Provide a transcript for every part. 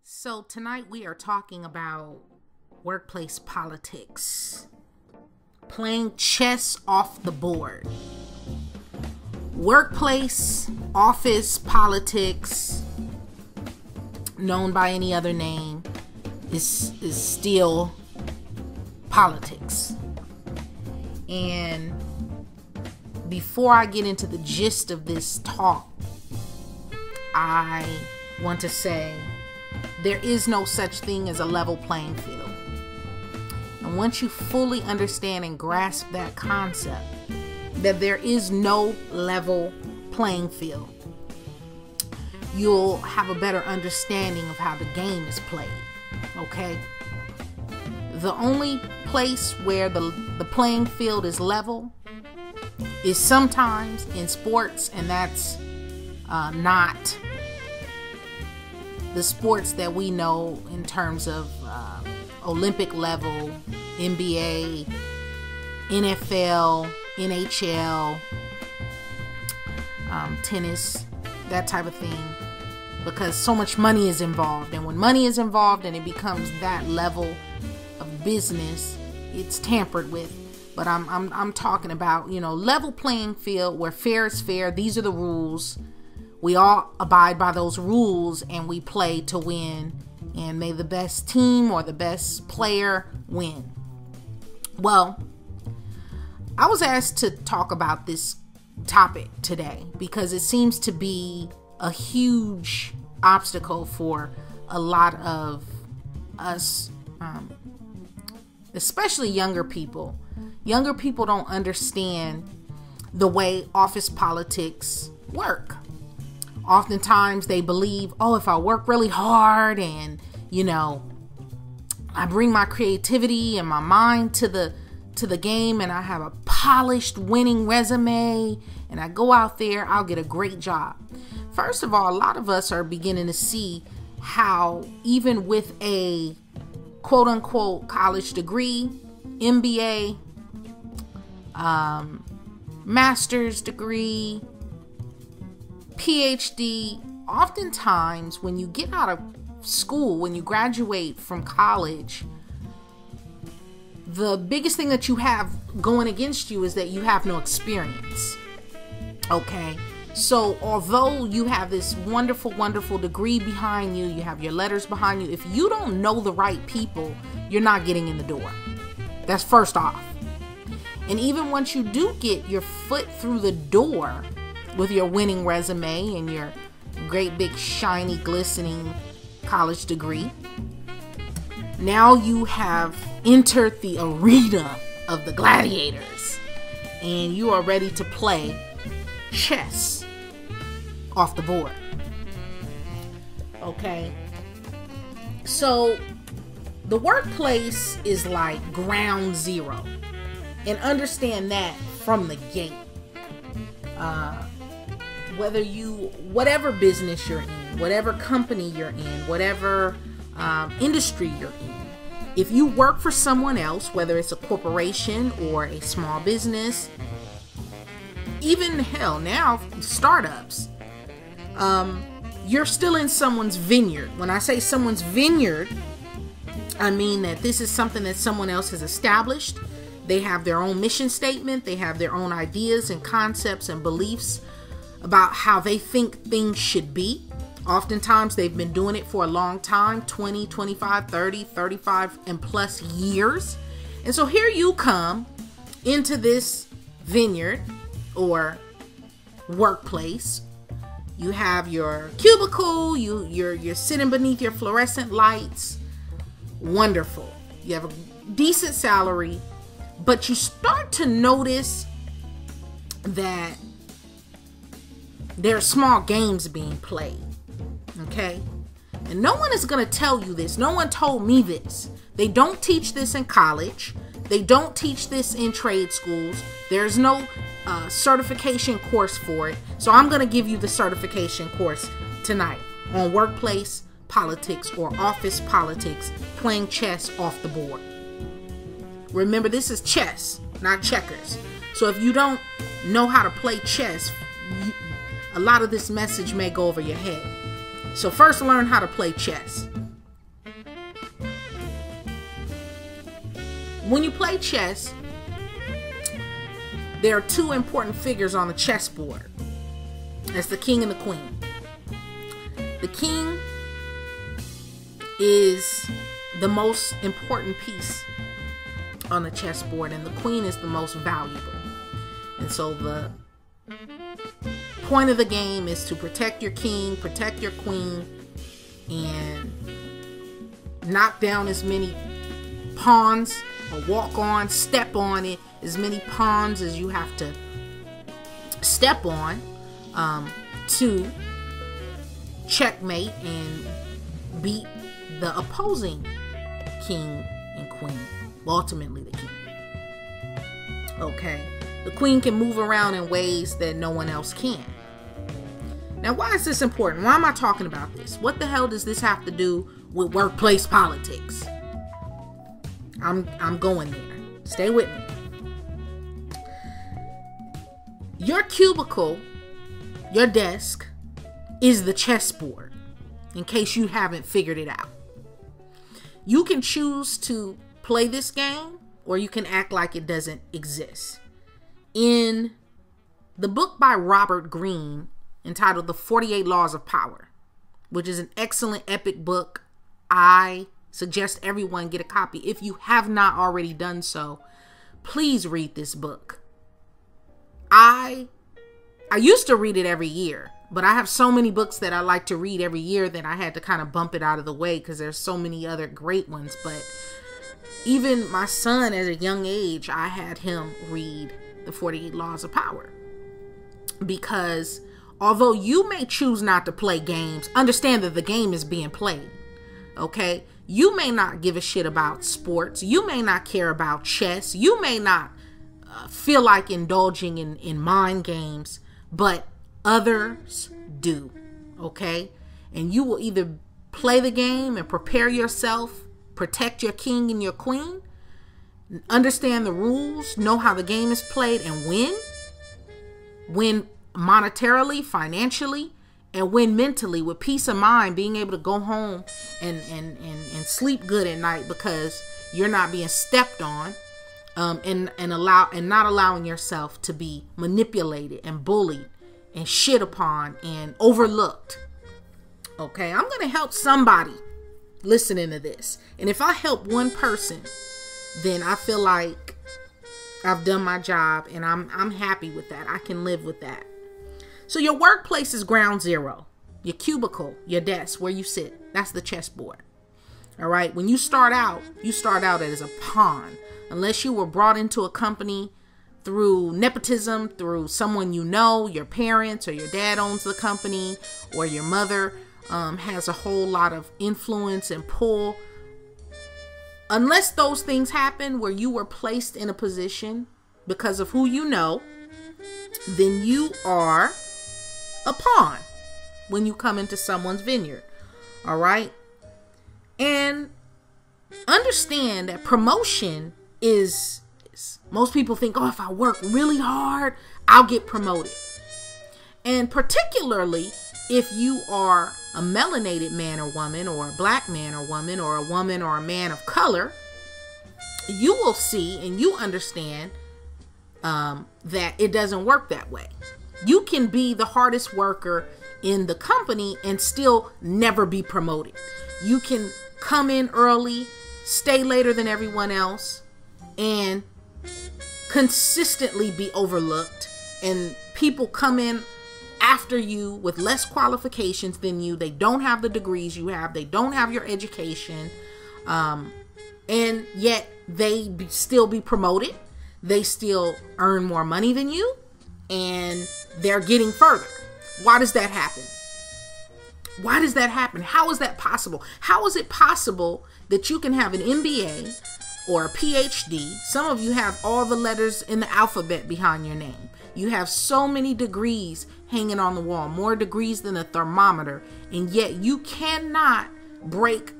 So tonight we are talking about workplace politics. Playing chess off the board. Workplace, office politics, known by any other name, is still politics. And before I get into the gist of this talk, I want to say there is no such thing as a level playing field. And once you fully understand and grasp that concept, that there is no level playing field, you'll have a better understanding of how the game is played. Okay? The only place where the playing field is level is sometimes in sports, and that's not the sports that we know in terms of Olympic level, NBA, NFL, NHL, tennis, that type of thing, because so much money is involved. And when money is involved and it becomes that level of business, it's tampered with. But I'm talking about, level playing field where fair is fair. These are the rules. We all abide by those rules and we play to win. And may the best team or the best player win. Well, I was asked to talk about this topic today because it seems to be a huge obstacle for a lot of us, especially younger people. Younger people don't understand the way office politics work. Oftentimes they believe, if I work really hard and, I bring my creativity and my mind to the game and I have a polished winning resume and I go out there, I'll get a great job. First of all, a lot of us are beginning to see how even with a quote unquote college degree, MBA, master's degree, PhD, oftentimes when you get out of school, when you graduate from college, the biggest thing that you have going against you is that you have no experience. Okay? So although you have this wonderful, wonderful degree behind you, you have your letters behind you, if you don't know the right people, you're not getting in the door. That's first off. And even once you do get your foot through the door with your winning resume and your great big shiny glistening college degree, now you have entered the arena of the gladiators and you are ready to play chess off the board. Okay, so the workplace is like ground zero, and understand that from the gate. Whatever business you're in, whatever company you're in, whatever industry you're in, if you work for someone else, whether it's a corporation or a small business, even hell now startups, you're still in someone's vineyard. When I say someone's vineyard, I mean that this is something that someone else has established. They have their own mission statement. They have their own ideas and concepts and beliefs about how they think things should be. Oftentimes they've been doing it for a long time, 20, 25, 30, 35 and plus years. And so here you come into this vineyard or workplace. You have your cubicle, you're sitting beneath your fluorescent lights. Wonderful. You have a decent salary, but you start to notice that there are small games being played. Okay? And no one is going to tell you this. No one told me this. They don't teach this in college. They don't teach this in trade schools. There's no certification course for it. So I'm going to give you the certification course tonight on workplace politics or office politics, playing chess off the board. Remember, this is chess, not checkers. So if you don't know how to play chess, a lot of this message may go over your head. So first learn how to play chess. when you play chess, there are two important figures on the chessboard. That's the king and the queen. The king is the most important piece on the chessboard, and the queen is the most valuable. And so the point of the game is to protect your king, protect your queen, and knock down as many pawns, or walk on, step on it, as many pawns as you have to step on to checkmate and beat the opposing king and queen. Ultimately the king. Okay. The queen can move around in ways that no one else can. Now, why is this important? Why am I talking about this? What the hell does this have to do with workplace politics? I'm going there. Stay with me. Your cubicle, your desk, is the chessboard, in case you haven't figured it out. You can choose to play this game, or you can act like it doesn't exist. In the book by Robert Greene entitled The 48 Laws of Power, which is an excellent epic book, I suggest everyone get a copy. If you have not already done so, please read this book. I used to read it every year, but I have so many books that I like to read every year that I had to kind of bump it out of the way because there's so many other great ones. But even my son, at a young age, I had him read The 48 Laws of Power, because although you may choose not to play games, understand that the game is being played. Okay? You may not give a shit about sports. You may not care about chess. You may not feel like indulging in mind games, but others do. Okay? And you will either play the game and prepare yourself, protect your king and your queen, understand the rules, know how the game is played, and win monetarily, financially, and win mentally with peace of mind, being able to go home and sleep good at night because you're not being stepped on, and not allowing yourself to be manipulated and bullied and shit upon and overlooked. Okay, I'm gonna help somebody listening to this, and if I help one person, then I feel like I've done my job, and I'm happy with that. I can live with that. So your workplace is ground zero. Your cubicle, your desk, where you sit, that's the chessboard. All right. When you start out as a pawn, unless you were brought into a company through nepotism, through someone you know, your parents, or your dad owns the company, or your mother has a whole lot of influence and pull. Unless those things happen where you were placed in a position because of who you know, then you are a pawn when you come into someone's vineyard. All right. And understand that promotion is, most people think, oh, if I work really hard, I'll get promoted. And particularly if you are a melanated man or woman, or a black man or woman, or a woman or a man of color, you will see and you understand that it doesn't work that way. You can be the hardest worker in the company and still never be promoted. You can come in early, stay later than everyone else, and consistently be overlooked. And people come in after you with less qualifications than you. They don't have the degrees you have. They don't have your education. And yet they still be promoted. They still earn more money than you. And they're getting further. Why does that happen? Why does that happen? How is that possible? How is it possible that you can have an MBA or a PhD? Some of you have all the letters in the alphabet behind your name. You have so many degrees hanging on the wall, more degrees than a thermometer, and yet you cannot break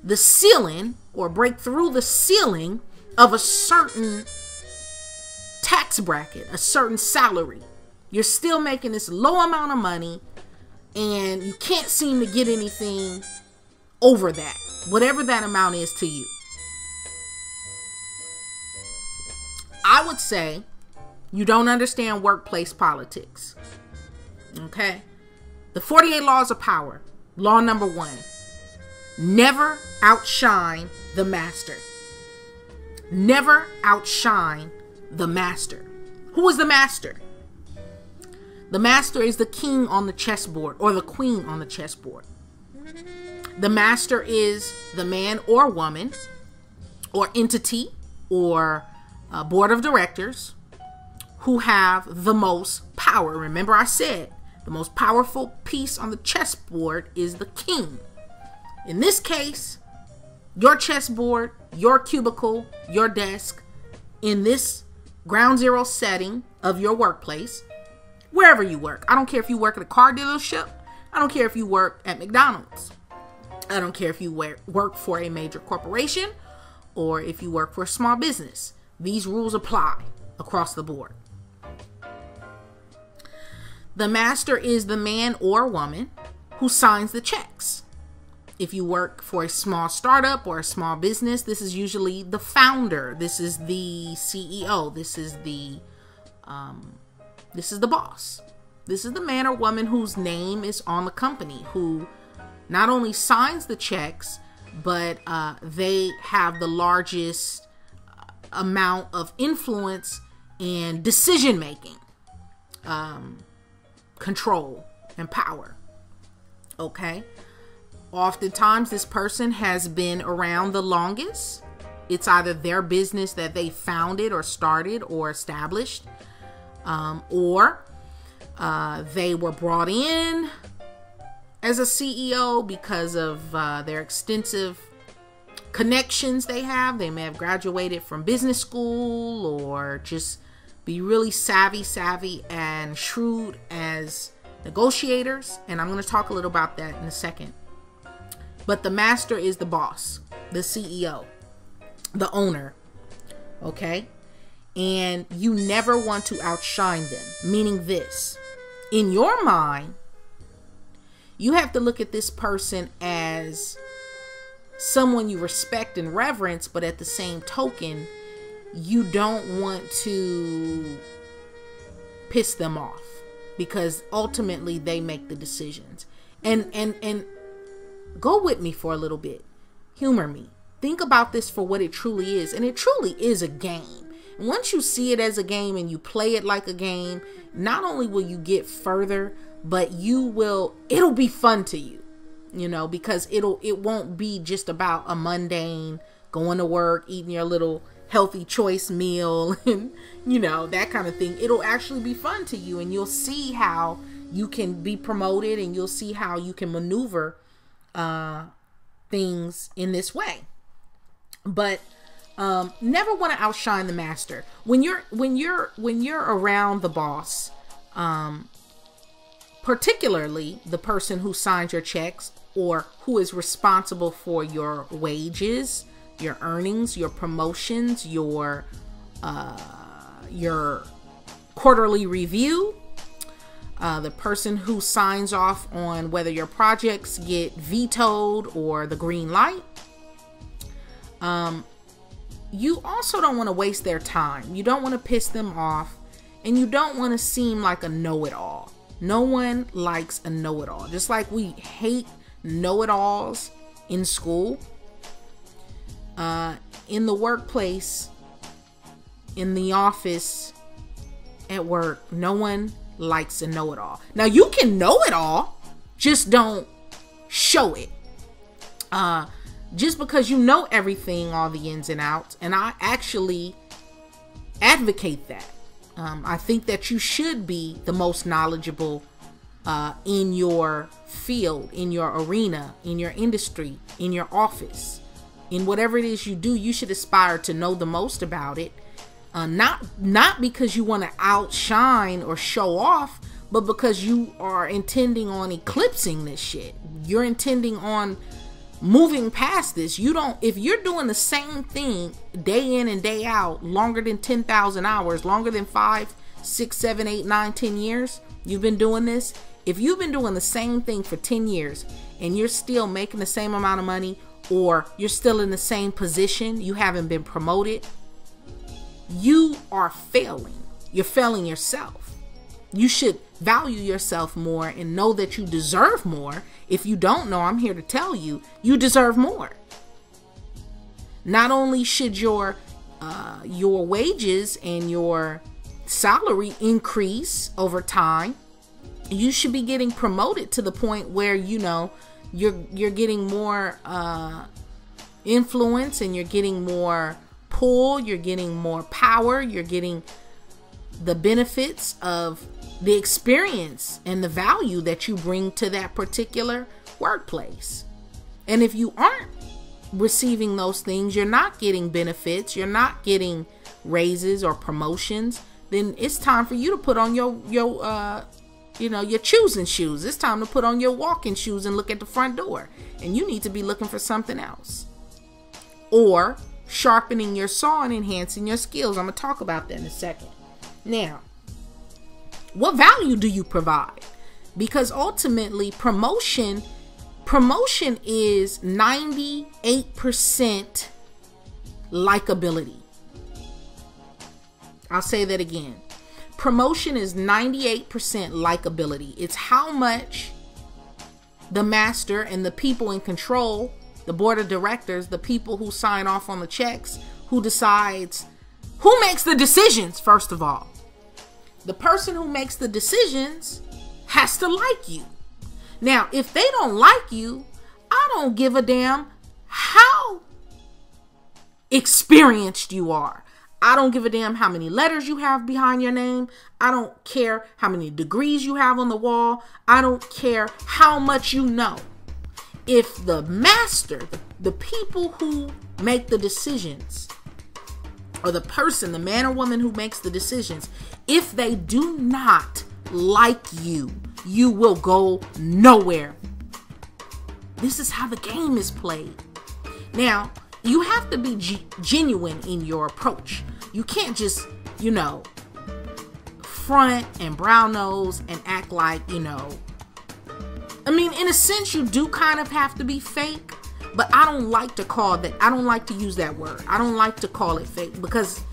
the ceiling or break through the ceiling of a certain tax bracket, a certain salary. You're still making this low amount of money, and you can't seem to get anything over that, whatever that amount is to you. I would say you don't understand workplace politics. Okay? The 48 laws of power. Law number 1. Never outshine the master. Never outshine the master. Who is the master? The master is the king on the chessboard, or the queen on the chessboard. The master is the man or woman or entity or board of directors who have the most power. Remember I said the most powerful piece on the chessboard is the king. In this case, your chessboard, your cubicle, your desk, in this ground zero setting of your workplace, wherever you work. I don't care if you work at a car dealership. I don't care if you work at McDonald's. I don't care if you work for a major corporation or if you work for a small business. These rules apply across the board. The master is the man or woman who signs the checks. If you work for a small startup or a small business, this is usually the founder. This is the CEO. This is the boss. This is the man or woman whose name is on the company, who not only signs the checks, but they have the largest amount of influence and decision making, control and power. Okay. Oftentimes this person has been around the longest. It's either their business that they founded or started or established, or they were brought in as a CEO because of their extensive connections they have. They may have graduated from business school or just be really savvy and shrewd as negotiators. And I'm going to talk a little about that in a second. But the master is the boss, the CEO, the owner. Okay? And you never want to outshine them. Meaning this, in your mind, you have to look at this person as someone you respect and reverence, but at the same token, you don't want to piss them off because ultimately they make the decisions. And go with me for a little bit. Humor me. Think about this for what it truly is. And it truly is a game. And once you see it as a game and you play it like a game, not only will you get further, but it'll be fun to you, because it won't be just about a mundane going to work, eating your little healthy choice meal and, that kind of thing. It'll actually be fun to you, and you'll see how you can be promoted, and you'll see how you can maneuver things in this way. But never want to outshine the master. When you're around the boss, particularly the person who signs your checks or who is responsible for your wages, your earnings, your promotions, your quarterly review, the person who signs off on whether your projects get vetoed or the green light. You also don't want to waste their time. You don't want to piss them off, and you don't want to seem like a know-it-all. No one likes a know-it-all. Just like we hate know-it-alls in school, in the workplace, in the office, at work, no one likes a know-it-all. Now, you can know it all, just don't show it. Just because you know everything, all the ins and outs, and I actually advocate that. I think that you should be the most knowledgeable in your field, in your arena, in your industry, in your office, in whatever it is you do. You should aspire to know the most about it. Not because you want to outshine or show off, but because you are intending on eclipsing this shit. You're intending on moving past this. If you're doing the same thing day in and day out, longer than 10,000 hours, longer than 5, 6, 7, 8, 9, 10 years, you've been doing this. If you've been doing the same thing for 10 years and you're still making the same amount of money, or you're still in the same position, you haven't been promoted, you are failing. You're failing yourself. You should value yourself more and know that you deserve more. If you don't know, I'm here to tell you, you deserve more. Not only should your wages and your salary increase over time, you should be getting promoted to the point where, you're getting more influence, and you're getting more pull, you're getting more power, you're getting the benefits of the experience and the value that you bring to that particular workplace. And if you aren't receiving those things, you're not getting benefits, you're not getting raises or promotions, then it's time for you to put on your choosing shoes. It's time to put on your walking shoes and look at the front door. And you need to be looking for something else. Or sharpening your saw and enhancing your skills. I'm going to talk about that in a second. Now, what value do you provide? Because ultimately, promotion is 98% likability. I'll say that again. Promotion is 98% likability. It's how much the master and the people in control, the board of directors, the people who sign off on the checks, who decides, who makes the decisions, first of all. The person who makes the decisions has to like you. Now, if they don't like you, I don't give a damn how experienced you are. I don't give a damn how many letters you have behind your name. I don't care how many degrees you have on the wall. I don't care how much you know. If the master, the people who make the decisions, or the person, the man or woman who makes the decisions, if they do not like you, you will go nowhere. This is how the game is played. Now, you have to be genuine in your approach. You can't just, front and brown nose and act like, in a sense, you do kind of have to be fake, but I don't like to use that word. I don't like to call it fake, because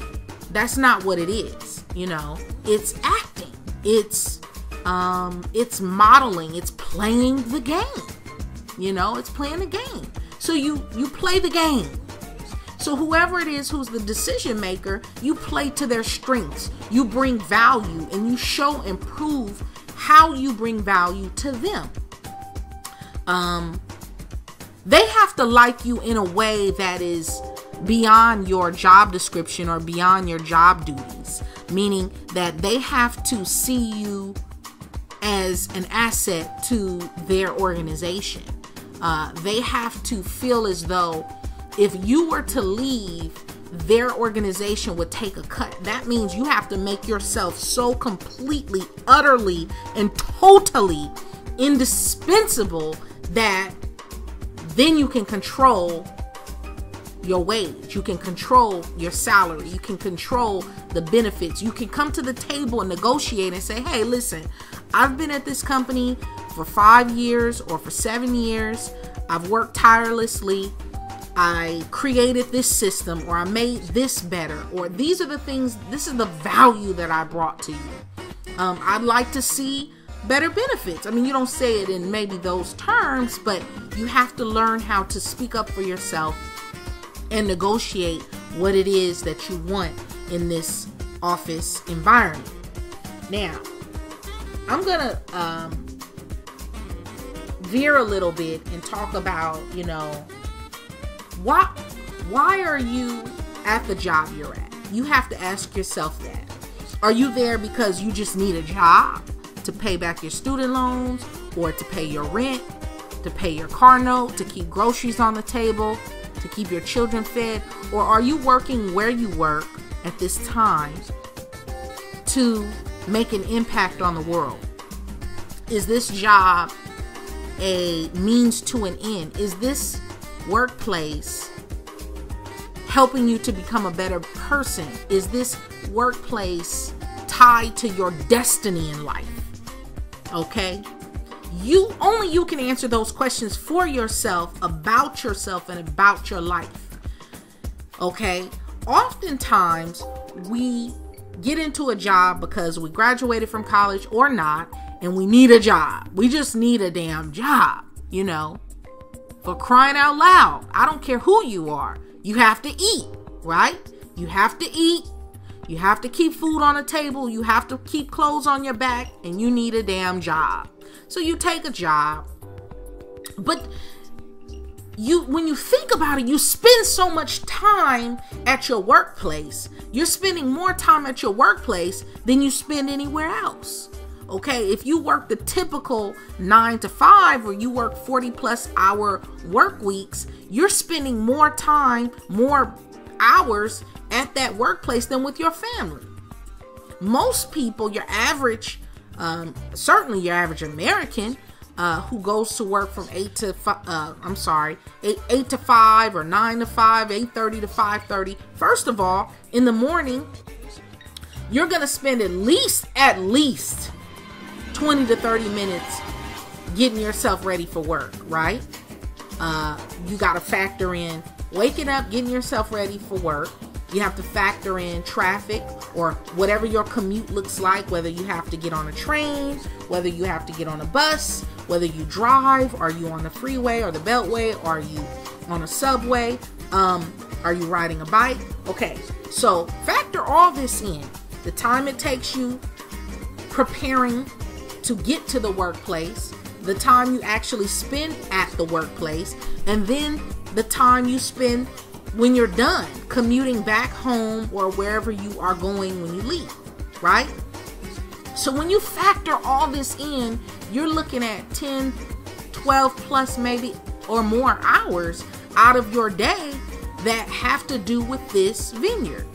that's not what it is. It's acting. It's modeling. It's playing the game. It's playing the game. So you play the game. So whoever it is who's the decision maker, you play to their strengths. You bring value, and you show and prove how you bring value to them. They have to like you in a way that is beyond your job description or beyond your job duties, meaning that they have to see you as an asset to their organization. They have to feel as though if you were to leave, their organization would take a cut. That means you have to make yourself so completely, utterly, and totally indispensable that then you can control your wage. You can control your salary. You can control the benefits. You can come to the table and negotiate and say, hey, listen, I've been at this company for 5 years or for 7 years. I've worked tirelessly. I created this system, or I made this better, or these are the things, this is the value that I brought to you. I'd like to see better benefits. You don't say it in maybe those terms, but you have to learn how to speak up for yourself and negotiate what it is that you want in this office environment. Now, I'm gonna veer a little bit and talk about, why are you at the job you're at? You have to ask yourself that. Are you there because you just need a job to pay back your student loans, or to pay your rent, to pay your car note, to keep groceries on the table, to keep your children fed? Or are you working where you work at this time to make an impact on the world? Is this job a means to an end? Is this workplace helping you to become a better person? Is this workplace tied to your destiny in life? Okay? Only you can answer those questions for yourself, and about your life. Okay? Oftentimes, we get into a job because we graduated from college or not, and we need a job. We just need a damn job, you know, for crying out loud. I don't care who you are. You have to eat, right? You have to eat. You have to keep food on the table. You have to keep clothes on your back, and you need a damn job. So you take a job, but when you think about it, you spend so much time at your workplace. You're spending more time at your workplace than you spend anywhere else. Okay, if you work the typical 9 to 5 or you work 40 plus hour work weeks, you're spending more time, more hours at that workplace than with your family. Most people, your average, certainly your average American, who goes to work from 8 to 5 or 9 to 5, 8:30 to 5:30. First of all, in the morning, you're going to spend at least 20 to 30 minutes getting yourself ready for work, right? You got to factor in waking up, getting yourself ready for work. You have to factor in traffic or whatever your commute looks like, whether you have to get on a train, whether you have to get on a bus, whether you drive, are you on the freeway or the beltway, are you on a subway, are you riding a bike? Okay, so factor all this in. The time it takes you preparing to get to the workplace, the time you actually spend at the workplace, and then the time you spend when you're done commuting back home or wherever you are going when you leave, right? So when you factor all this in, you're looking at 10, 12 plus maybe or more hours out of your day that have to do with this vineyard.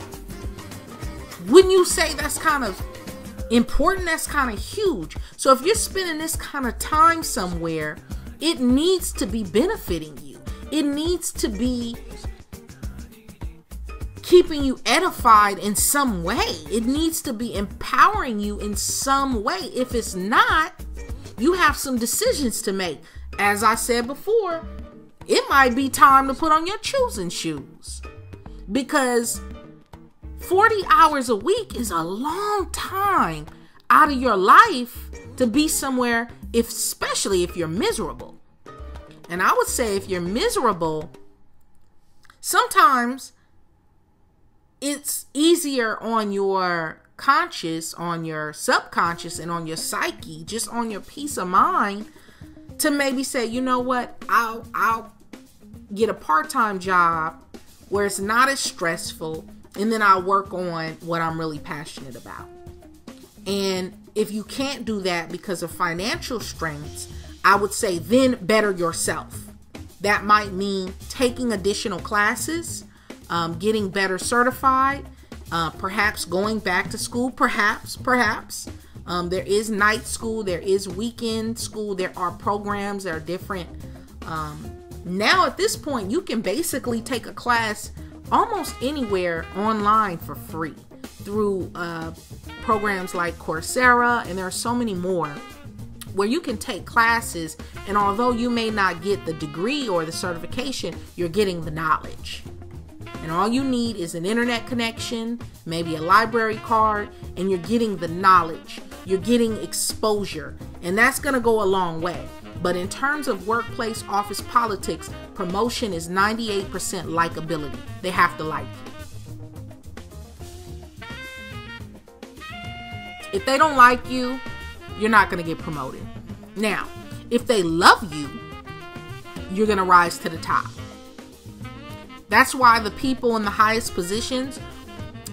Wouldn't you say that's kind of important? That's kind of huge. So if you're spending this kind of time somewhere, it needs to be benefiting you. It needs to be keeping you edified in some way. It needs to be empowering you in some way. If it's not, you have some decisions to make. As I said before, it might be time to put on your choosing shoes, because 40 hours a week is a long time out of your life to be somewhere, especially if you're miserable. And I would say if you're miserable, sometimes it's easier on your conscious, on your subconscious, and on your psyche, just on your peace of mind, to maybe say, you know what, I'll get a part-time job where it's not as stressful, and then I'll work on what I'm really passionate about. And if you can't do that because of financial strengths, I would say then better yourself. That might mean taking additional classes, getting better certified, perhaps going back to school, perhaps. There is night school, there is weekend school, there are programs, there are different. Now at this point, you can basically take a class almost anywhere online for free through programs like Coursera, and there are so many more where you can take classes, and although you may not get the degree or the certification, you're getting the knowledge. And all you need is an internet connection, maybe a library card, and you're getting the knowledge. You're getting exposure, and that's going to go a long way. But in terms of workplace office politics, promotion is 98% likability. They have to like you. If they don't like you, you're not going to get promoted. Now, if they love you, you're going to rise to the top. That's why the people in the highest positions,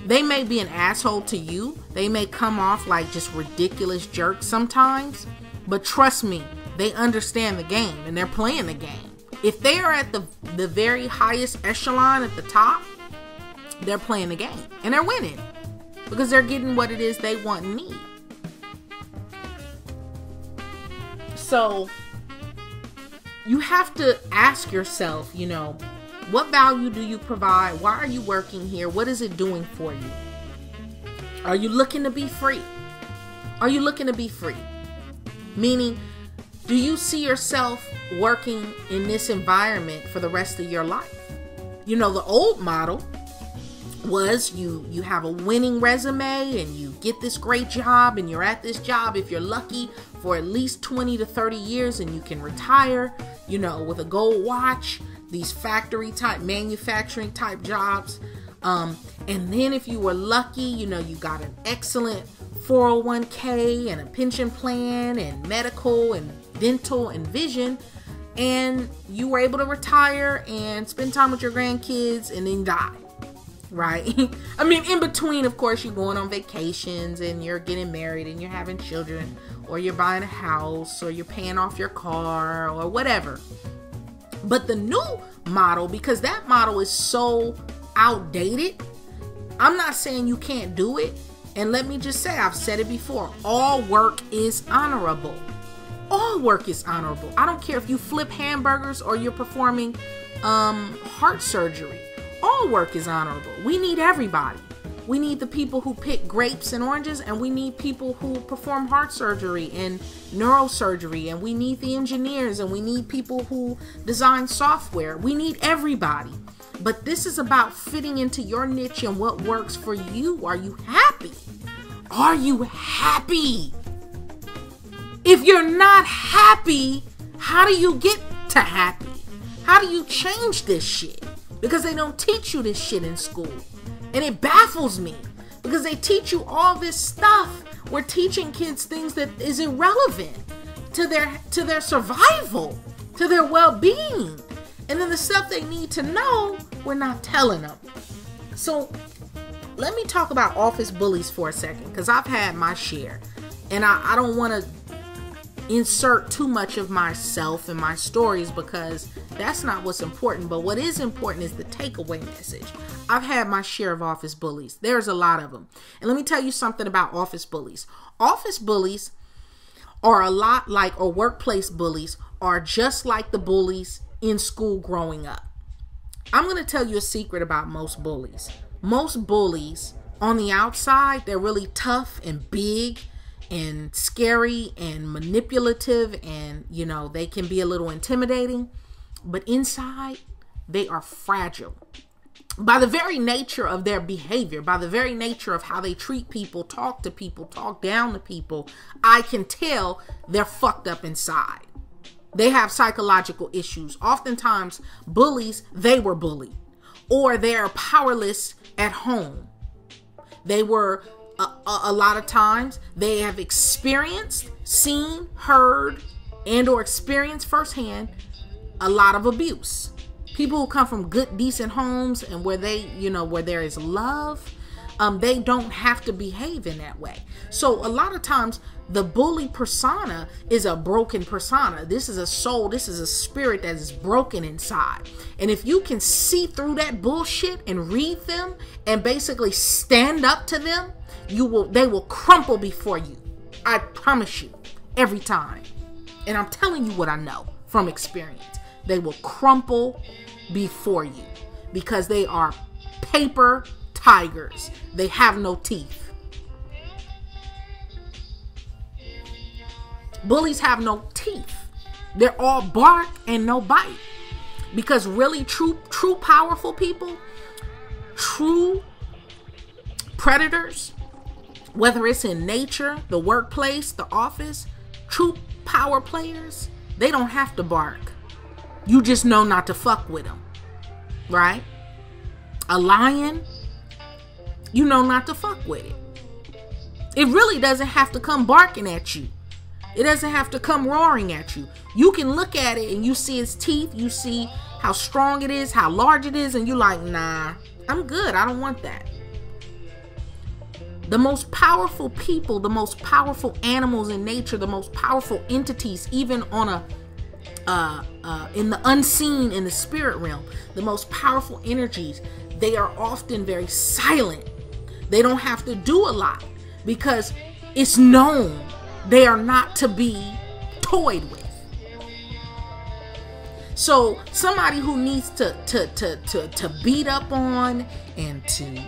they may be an asshole to you. They may come off like just ridiculous jerks sometimes. But trust me, they understand the game and they're playing the game. If they are at the very highest echelon at the top, they're playing the game and they're winning because they're getting what it is they want and need. So you have to ask yourself, you know, what value do you provide? Why are you working here? What is it doing for you? Are you looking to be free? Are you looking to be free? Meaning, do you see yourself working in this environment for the rest of your life? You know, the old model was you have a winning resume and you get this great job and you're at this job, if you're lucky, for at least 20 to 30 years, and you can retire, with a gold watch, these factory type, manufacturing type jobs. And then if you were lucky, you got an excellent 401k and a pension plan and medical and dental and vision, and you were able to retire and spend time with your grandkids and then die. Right? I mean, in between, of course, you're going on vacations and you're getting married and you're having children, or you're buying a house, or you're paying off your car, or whatever. But the new model, because that model is so outdated, I'm not saying you can't do it. And let me just say, I've said it before, all work is honorable. All work is honorable. I don't care if you flip hamburgers or you're performing heart surgery. All work is honorable. We need everybody. We need the people who pick grapes and oranges, and we need people who perform heart surgery and neurosurgery, and we need the engineers, and we need people who design software. We need everybody. But this is about fitting into your niche and what works for you. Are you happy? Are you happy? If you're not happy, how do you get to happy? How do you change this shit? Because they don't teach you this shit in school. And it baffles me, because they teach you all this stuff. We're teaching kids things that is irrelevant to their survival, to their well-being. And then the stuff they need to know, we're not telling them. So let me talk about office bullies for a second, because I've had my share. And I don't want to insert too much of myself in my stories, because that's not what's important. But what is important is the takeaway message. I've had my share of office bullies. There's a lot of them. And let me tell you something about office bullies. Office bullies are a lot like, or workplace bullies are just like the bullies in school growing up. I'm going to tell you a secret about most bullies. Most bullies on the outside, they're really tough and big and scary and manipulative, and they can be a little intimidating, but inside they are fragile. By the very nature of their behavior, by the very nature of how they treat people, talk to people, talk down to people, I can tell they're fucked up inside. They have psychological issues. Oftentimes bullies, they were bullied, or they're powerless at home. They were a lot of times they have experienced, seen, heard, and or experienced firsthand a lot of abuse. People who come from good, decent homes and where they, where there is love, they don't have to behave in that way. So a lot of times the bully persona is a broken persona. This is a soul. This is a spirit that is broken inside. And if you can see through that bullshit and read them and basically stand up to them, they will crumple before you. I promise you, every time. And I'm telling you what I know from experience. They will crumple before you because they are paper tigers. They have no teeth. Bullies have no teeth. They're all bark and no bite. Because really true powerful people, true predators, whether it's in nature, the workplace, the office, true power players, they don't have to bark. You just know not to fuck with them, right? A lion, you know not to fuck with it. It really doesn't have to come barking at you. It doesn't have to come roaring at you. You can look at it and you see its teeth, you see how strong it is, how large it is, and you're like, nah, I'm good. I don't want that. The most powerful people, the most powerful animals in nature, the most powerful entities, even on in the unseen, in the spirit realm, the most powerful energies, they are often very silent. They don't have to do a lot because it's known they are not to be toyed with. So somebody who needs to beat up on and to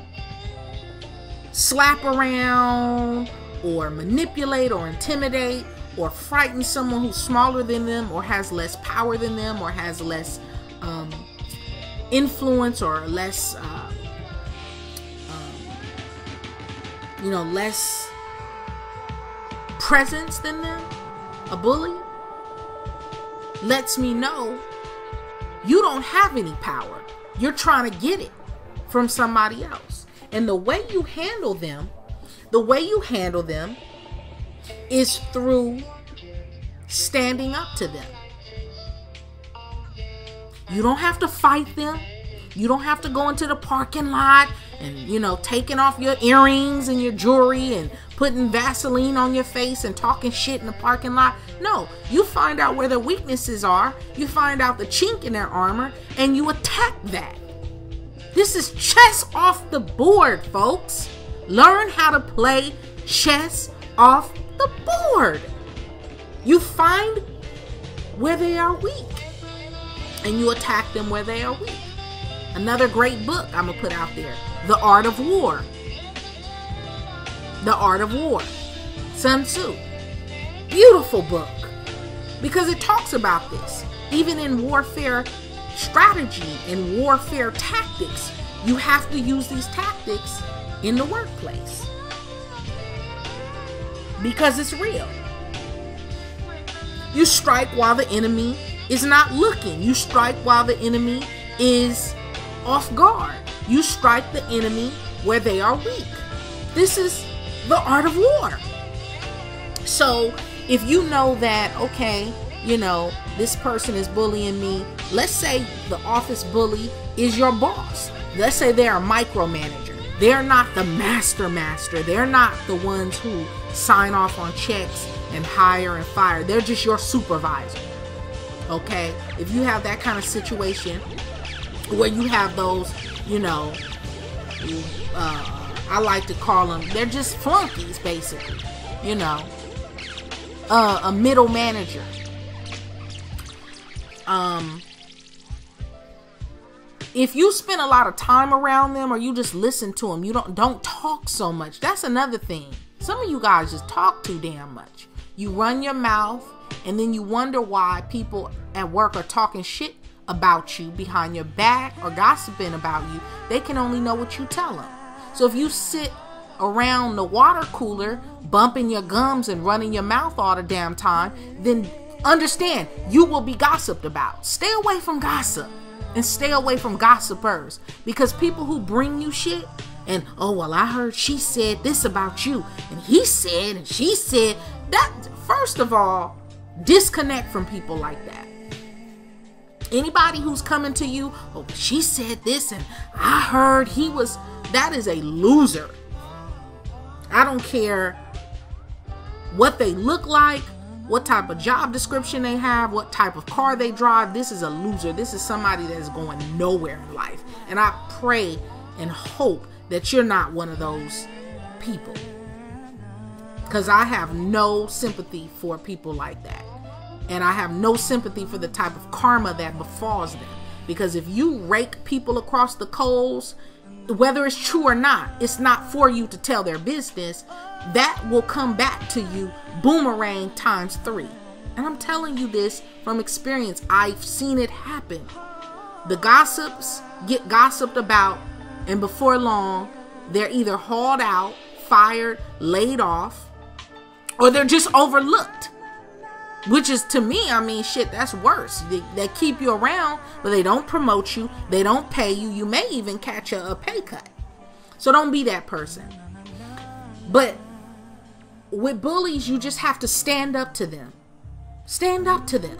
slap around or manipulate or intimidate or frighten someone who's smaller than them or has less power than them or has less influence or less less presence than them, a bully, lets me know you don't have any power. You're trying to get it from somebody else. And the way you handle them is through standing up to them. You don't have to fight them. You don't have to go into the parking lot and, taking off your earrings and your jewelry and putting Vaseline on your face and talking shit in the parking lot. No, you find out where their weaknesses are. You find out the chink in their armor and you attack that. This is chess off the board, folks. Learn how to play chess off the board. You find where they are weak and you attack them where they are weak. Another great book I'm going to put out there, The Art of War. The Art of War. Sun Tzu. Beautiful book. Because it talks about this. Even in warfare strategy and warfare tactics, you have to use these tactics in the workplace. Because it's real. You strike while the enemy is not looking. You strike while the enemy is off guard. You strike the enemy where they are weak. This is the art of war. So if you know that, okay, this person is bullying me. Let's say the office bully is your boss. Let's say they're a micromanager. They're not the master. They're not the ones who sign off on checks and hire and fire. They're just your supervisor. Okay? If you have that kind of situation where you have those, I like to call them, they're just flunkies, basically. A middle manager. If you spend a lot of time around them or you just listen to them, you don't talk so much. That's another thing. Some of you guys just talk too damn much. You run your mouth and then you wonder why people at work are talking shit about you behind your back or gossiping about you. They can only know what you tell them. So if you sit around the water cooler bumping your gums and running your mouth all the damn time, then understand you will be gossiped about. Stay away from gossip and stay away from gossipers, because people who bring you shit and, oh, well, I heard she said this about you and he said and she said that. First of all, disconnect from people like that. Anybody who's coming to you, oh, she said this and I heard he was, that is a loser. I don't care what they look like, what type of job description they have, what type of car they drive. This is a loser. This is somebody that is going nowhere in life. And I pray and hope that you're not one of those people, because I have no sympathy for people like that. And I have no sympathy for the type of karma that befalls them. Because if you rake people across the coals, whether it's true or not, it's not for you to tell their business. That will come back to you boomerang times 3. And I'm telling you this from experience. I've seen it happen. The gossips get gossiped about, and before long, they're either hauled out, fired, laid off, or they're just overlooked. Which is, to me, I mean, shit, that's worse. They keep you around, but they don't promote you. They don't pay you. You may even catch a pay cut. So don't be that person. But with bullies, you just have to stand up to them. Stand up to them.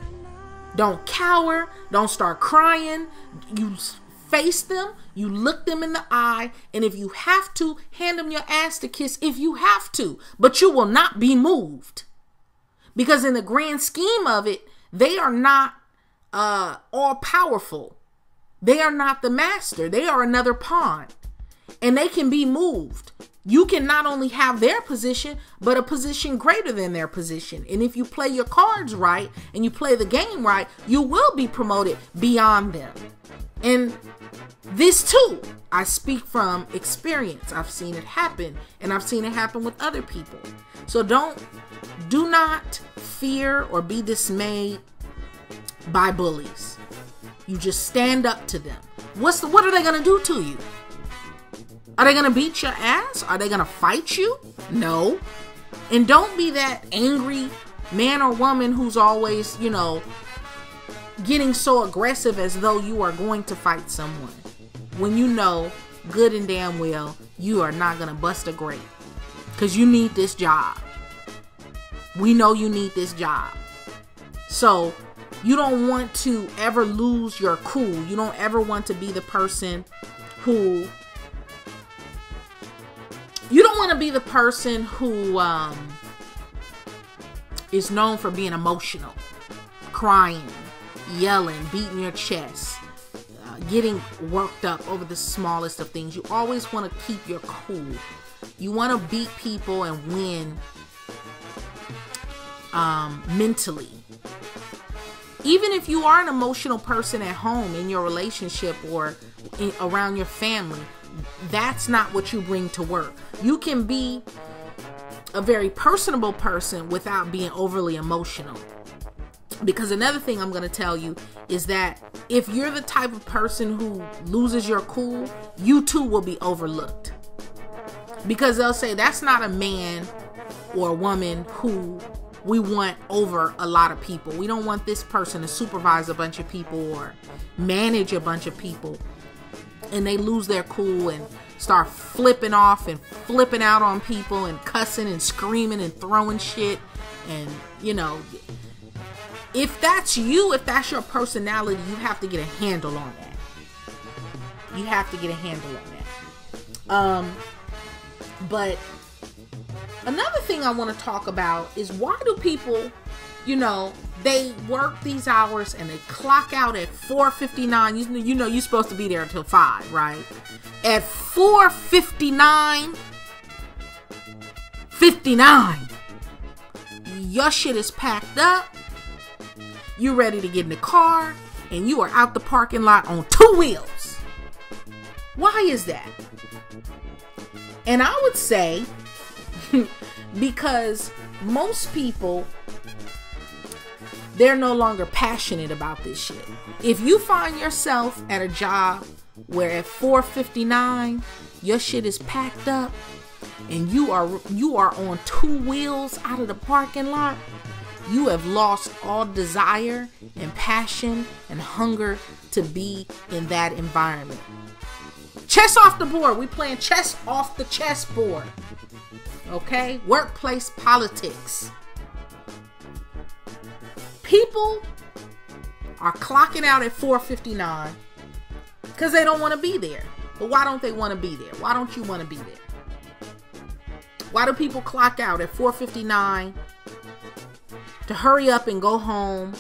Don't cower. Don't start crying. You face them. You look them in the eye. And if you have to, hand them your ass to kiss if you have to. But you will not be moved. Because in the grand scheme of it, they are not all powerful. They are not the master. They are another pawn. And they can be moved. You can not only have their position, but a position greater than their position. And if you play your cards right and you play the game right, you will be promoted beyond them. And this too, I speak from experience. I've seen it happen, and I've seen it happen with other people. So do not fear or be dismayed by bullies. You just stand up to them. What are they going to do to you? Are they going to beat your ass? Are they going to fight you? No. And don't be that angry man or woman who's always, you know, getting so aggressive as though you are going to fight someone, when you know good and damn well you are not going to bust a grape, because you need this job. We know you need this job. So you don't want to ever lose your cool. You don't ever want to be the person who, you don't want to be the person who is known for being emotional, crying, yelling, beating your chest, getting worked up over the smallest of things. You always want to keep your cool. You want to beat people and win mentally. Even if you are an emotional person at home, in your relationship, or around your family, that's not what you bring to work. You can be a very personable person without being overly emotional. Because another thing I'm going to tell you is that if you're the type of person who loses your cool, you too will be overlooked. Because they'll say, that's not a man or a woman who we want over a lot of people. We don't want this person to supervise a bunch of people or manage a bunch of people. And they lose their cool and start flipping off and flipping out on people and cussing and screaming and throwing shit. And, you know, if that's you, if that's your personality, you have to get a handle on that. You have to get a handle on that. But another thing I want to talk about is, why do people, you know, they work these hours and they clock out at 4:59. You know you're supposed to be there until 5, right? At 4:59, your shit is packed up. You're ready to get in the car and you are out the parking lot on 2 wheels. Why is that? And I would say because most people, they're no longer passionate about this shit. If you find yourself at a job where at 4:59 your shit is packed up and you are on 2 wheels out of the parking lot, you have lost all desire and passion and hunger to be in that environment. Chess off the board. We playing chess off the chessboard. Okay? Workplace politics. People are clocking out at 4:59 because they don't want to be there. But why don't they want to be there? Why don't you want to be there? Why do people clock out at 4:59 to hurry up and go home,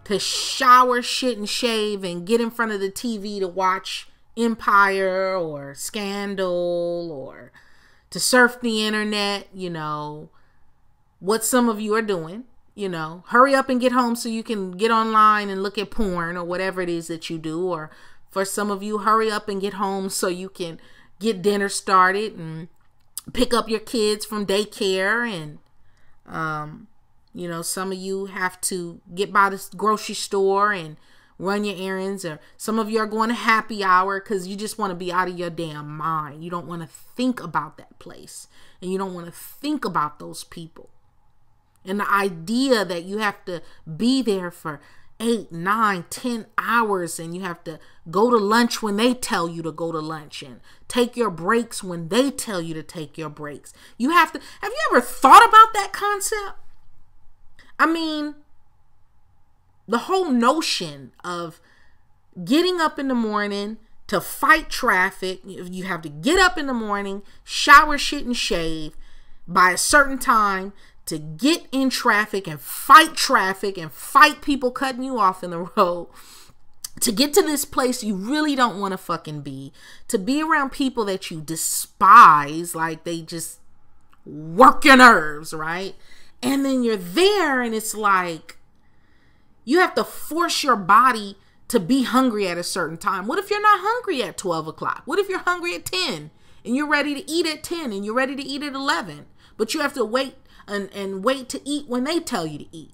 to shower, shit, and shave, and get in front of the TV to watch Empire or Scandal, or to surf the internet? You know, what some of you are doing. You know, hurry up and get home so you can get online and look at porn or whatever it is that you do. Or for some of you, hurry up and get home so you can get dinner started and pick up your kids from daycare. And, you know, some of you have to get by the grocery store and run your errands. Or some of you are going to happy hour because you just want to be out of your damn mind. You don't want to think about that place. And you don't want to think about those people. And the idea that you have to be there for 8, 9, 10 hours, and you have to go to lunch when they tell you to go to lunch, and take your breaks when they tell you to take your breaks. You have to, have you ever thought about that concept? I mean, the whole notion of getting up in the morning to fight traffic. You have to get up in the morning, shower, shit, and shave by a certain time to get in traffic and fight people cutting you off in the road, to get to this place you really don't want to fucking be, to be around people that you despise, like they just work your nerves, right? And then you're there and it's like you have to force your body to be hungry at a certain time. What if you're not hungry at 12 o'clock? What if you're hungry at 10 and you're ready to eat at 10 and you're ready to eat at 11, but you have to wait and wait to eat when they tell you to eat?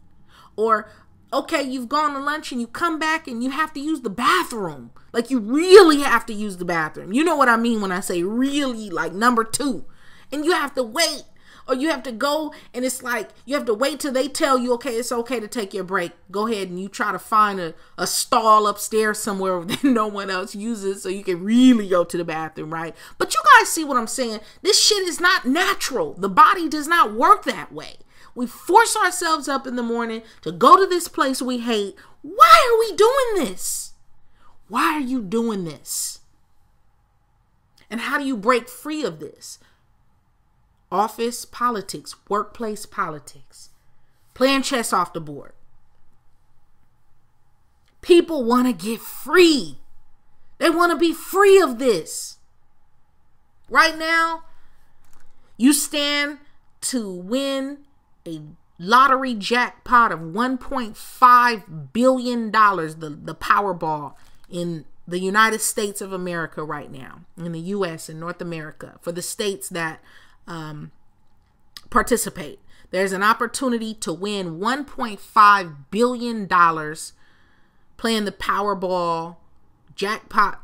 Or okay, you've gone to lunch and you come back and you have to use the bathroom. Like, you really have to use the bathroom. You know what I mean when I say really, like number 2. And you have to wait, or you have to go, and it's like you have to wait till they tell you, okay, it's okay to take your break. Go ahead and you try to find a stall upstairs somewhere that no one else uses so you can really go to the bathroom, right? But you guys see what I'm saying? This shit is not natural. The body does not work that way. We force ourselves up in the morning to go to this place we hate. Why are we doing this? Why are you doing this? And how do you break free of this? Office politics, workplace politics, playing chess off the board. People want to get free. They want to be free of this. Right now, you stand to win a lottery jackpot of $1.5 billion, the Powerball in the United States of America right now, in the U.S. and North America, for the states that participate. There's an opportunity to win $1.5 billion playing the Powerball jackpot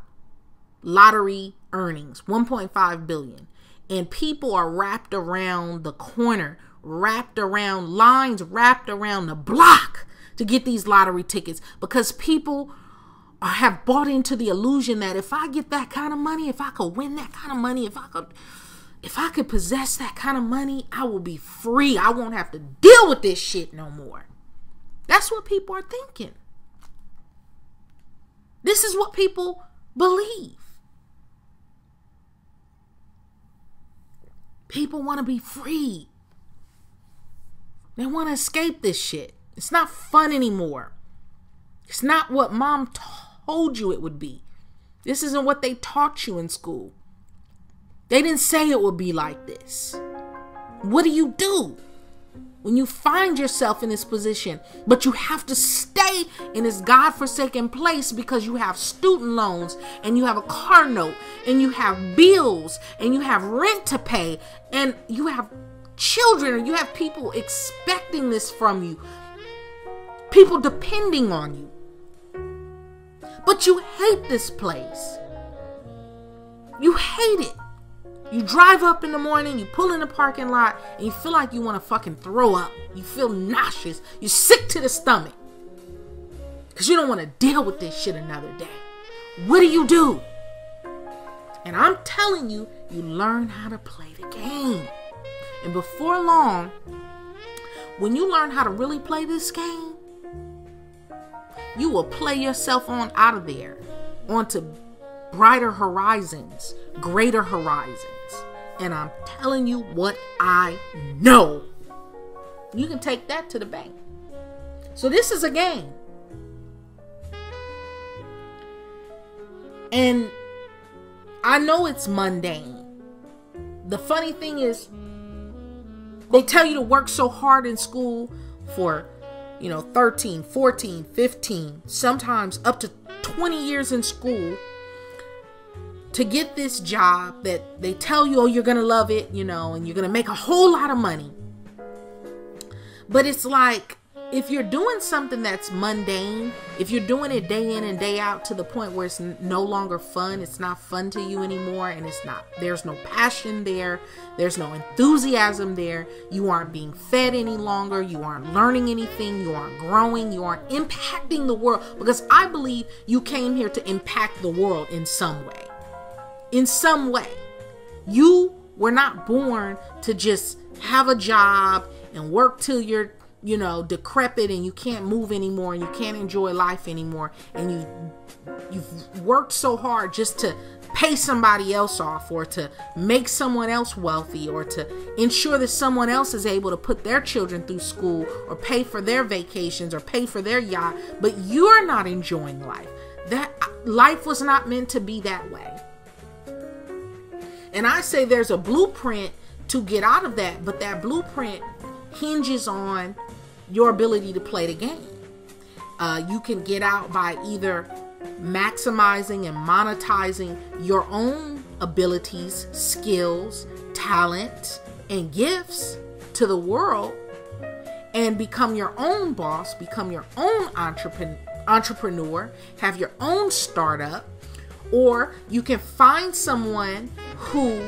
lottery earnings, $1.5 billion. And people are wrapped around the corner, wrapped around lines, wrapped around the block to get these lottery tickets, because people have bought into the illusion that if I get that kind of money, if I could win that kind of money, if I could possess that kind of money, I will be free. I won't have to deal with this shit no more. That's what people are thinking. This is what people believe. People want to be free. They want to escape this shit. It's not fun anymore. It's not what mom told you it would be. This isn't what they taught you in school. They didn't say it would be like this. What do when you find yourself in this position, but you have to stay in this godforsaken place because you have student loans and you have a car note and you have bills and you have rent to pay and you have children, or you have people expecting this from you, people depending on you, but you hate this place. You hate it. You drive up in the morning, you pull in the parking lot, and you feel like you want to fucking throw up. You feel nauseous. You're sick to the stomach. Because you don't want to deal with this shit another day. What do? And I'm telling you, you learn how to play the game. And before long, when you learn how to really play this game, you will play yourself on out of there, onto brighter horizons, greater horizons. And I'm telling you what I know. You can take that to the bank. So this is a game. And I know it's mundane. The funny thing is, they tell you to work so hard in school for, 13, 14, 15, sometimes up to 20 years in school to get this job that they tell you, oh, you're going to love it, and you're going to make a whole lot of money. But it's like, if you're doing something that's mundane, if you're doing it day in and day out to the point where it's no longer fun, it's not fun to you anymore, and there's no passion there, there's no enthusiasm there, you aren't being fed any longer, you aren't learning anything, you aren't growing, you aren't impacting the world, because I believe you came here to impact the world in some way. In some way. You were not born to just have a job and work till you're decrepit and you can't move anymore and you can't enjoy life anymore, and you've worked so hard just to pay somebody else off, or to make someone else wealthy, or to ensure that someone else is able to put their children through school, or pay for their vacations, or pay for their yacht, but you're not enjoying life. That life was not meant to be that way. And I say there's a blueprint to get out of that, but that blueprint hinges on your ability to play the game. You can get out by either maximizing and monetizing your own abilities, skills, talent, and gifts to the world, and become your own boss, become your own entrepreneur, have your own startup. Or you can find someone who,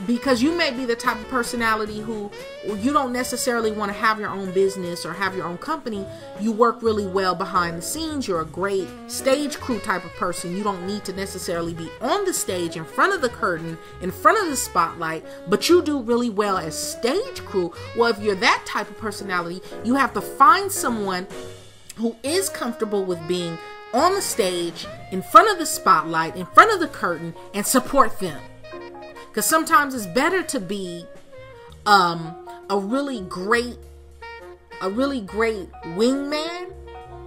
because you may be the type of personality who you don't necessarily want to have your own business or have your own company. You work really well behind the scenes. You're a great stage crew type of person. You don't need to necessarily be on the stage, in front of the curtain, in front of the spotlight, but you do really well as stage crew. Well, if you're that type of personality, you have to find someone who is comfortable with being on the stage, in front of the spotlight, in front of the curtain, and support them. Because sometimes it's better to be a really great wingman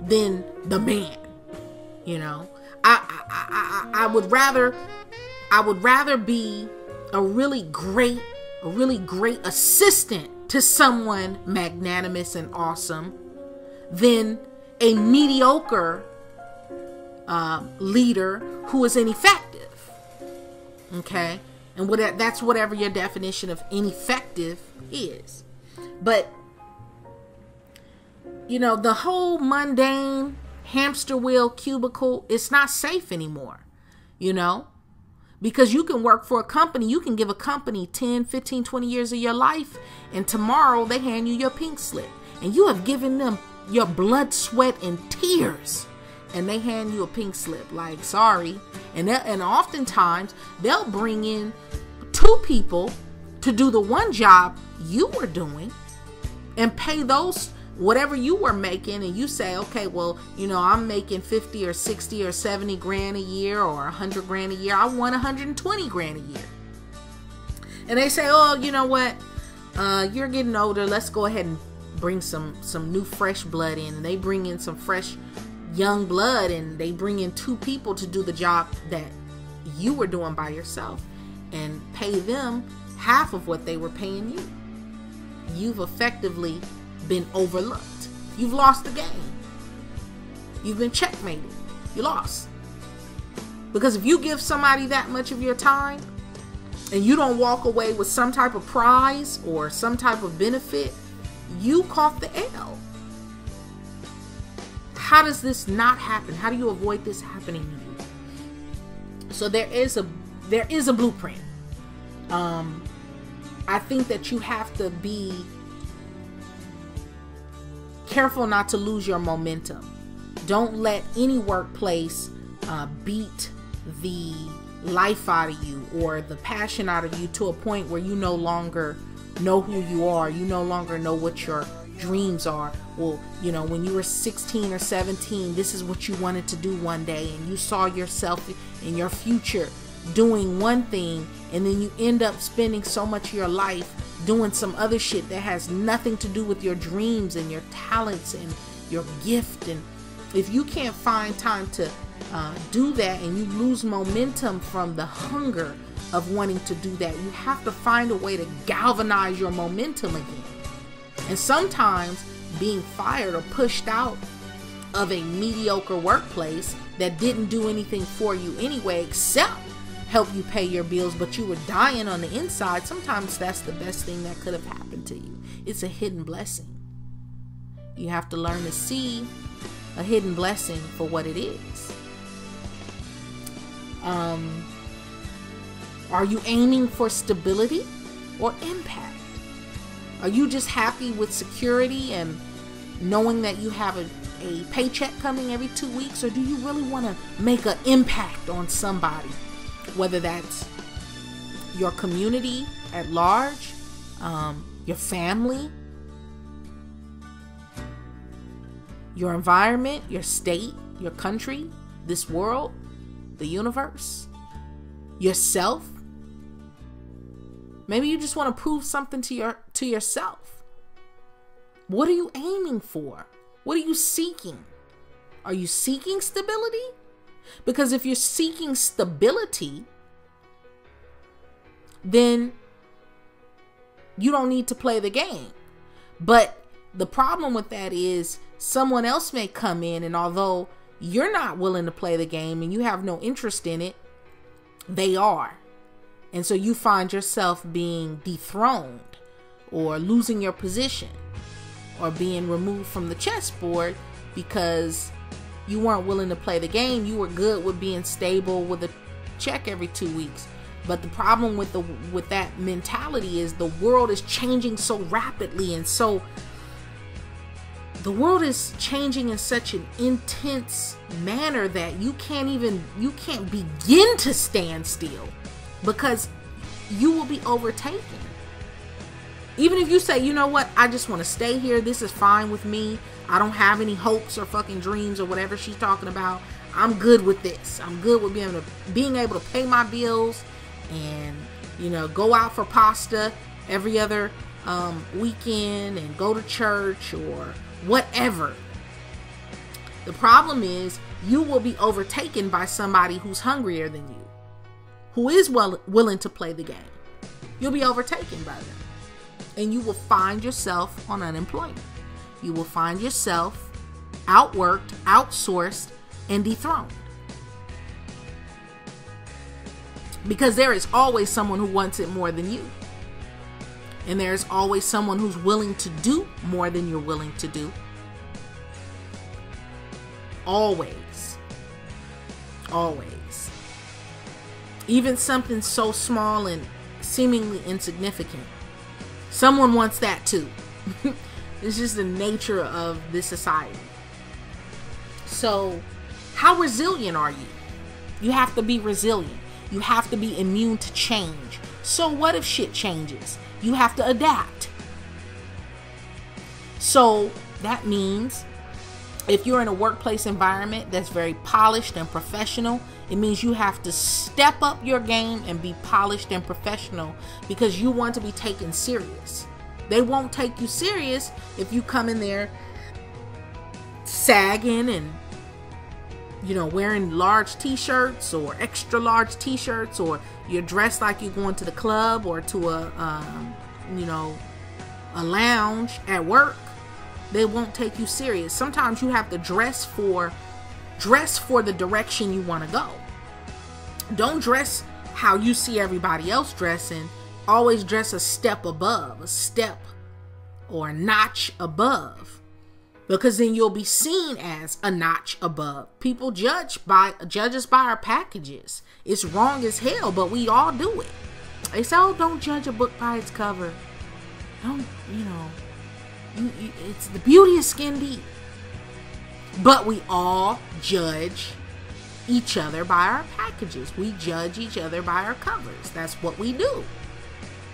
than the man. You know, I would rather be a really great assistant to someone magnanimous and awesome than a mediocre leader who is ineffective. Okay. And that's whatever your definition of ineffective is. But, you know, the whole mundane hamster wheel cubicle, it's not safe anymore, you know, because you can work for a company. You can give a company 10, 15, 20 years of your life, and tomorrow they hand you your pink slip, and you have given them your blood, sweat, and tears, and they hand you a pink slip like, sorry. And oftentimes they'll bring in 2 people to do the one job you were doing and pay those whatever you were making. And you say, okay, well, you know, I'm making 50 or 60 or 70 grand a year or 100 grand a year. I want 120 grand a year. And they say, oh, you know what? You're getting older. Let's go ahead and bring some new fresh blood in. And they bring in some fresh young blood, and they bring in 2 people to do the job that you were doing by yourself and pay them half of what they were paying you. You've effectively been overlooked. You've lost the game. You've been checkmated. You lost. Because if you give somebody that much of your time and you don't walk away with some type of prize or some type of benefit, you caught the L. How does this not happen? How do you avoid this happening to you? So there is a blueprint. I think that you have to be careful not to lose your momentum. Don't let any workplace beat the life out of you or the passion out of you to a point where you no longer know who you are. You no longer know what your dreams are. Well, you know, when you were 16 or 17, this is what you wanted to do one day, and you saw yourself in your future doing one thing, and then you end up spending so much of your life doing some other shit that has nothing to do with your dreams and your talents and your gift. And if you can't find time to do that, and you lose momentum from the hunger of wanting to do that, you have to find a way to galvanize your momentum again. And sometimes being fired or pushed out of a mediocre workplace that didn't do anything for you anyway except help you pay your bills, but you were dying on the inside, sometimes that's the best thing that could have happened to you. It's a hidden blessing. You have to learn to see a hidden blessing for what it is. Are you aiming for stability or impact? Are you just happy with security and knowing that you have a paycheck coming every 2 weeks? Or do you really want to make an impact on somebody? Whether that's your community at large, your family, your environment, your state, your country, this world, the universe, yourself. Maybe you just want to prove something to yourself. What are you aiming for? What are you seeking? Are you seeking stability? Because if you're seeking stability, then you don't need to play the game. But the problem with that is someone else may come in, and although you're not willing to play the game and you have no interest in it, they are. And so you find yourself being dethroned or losing your position. or being removed from the chessboard because you weren't willing to play the game. You were good with being stable with a check every 2 weeks. But the problem with that mentality is the world is changing so rapidly, and so the world is changing in such an intense manner that you can't begin to stand still, because you will be overtaken. Even if you say, you know what, I just want to stay here, this is fine with me, I don't have any hopes or fucking dreams or whatever she's talking about, I'm good with this, I'm good with being able to pay my bills and, you know, go out for pasta every other weekend and go to church or whatever. The problem is you will be overtaken by somebody who's hungrier than you, who is willing to play the game. You'll be overtaken by them, and you will find yourself on unemployment. You will find yourself outworked, outsourced, and dethroned, because there is always someone who wants it more than you. And there's always someone who's willing to do more than you're willing to do. Always. Always. Even something so small and seemingly insignificant, someone wants that too. It's just the nature of this society. So, how resilient are you? You have to be resilient. You have to be immune to change. So what if shit changes? You have to adapt. So that means if you're in a workplace environment that's very polished and professional, it means you have to step up your game and be polished and professional, because you want to be taken serious. They won't take you serious if you come in there sagging and, you know, wearing large t-shirts or extra large t-shirts, or you're dressed like you're going to the club or to a lounge at work. They won't take you serious. Sometimes you have to dress for the direction you want to go. Don't dress how you see everybody else dressing. Always dress a step above, a step or a notch above, because then you'll be seen as a notch above. People judge us by our packages. It's wrong as hell, but we all do it. They say, oh, don't judge a book by its cover. Don't, it's the beauty is skin deep. But we all judge each other by our packages. We judge each other by our covers. That's what we do.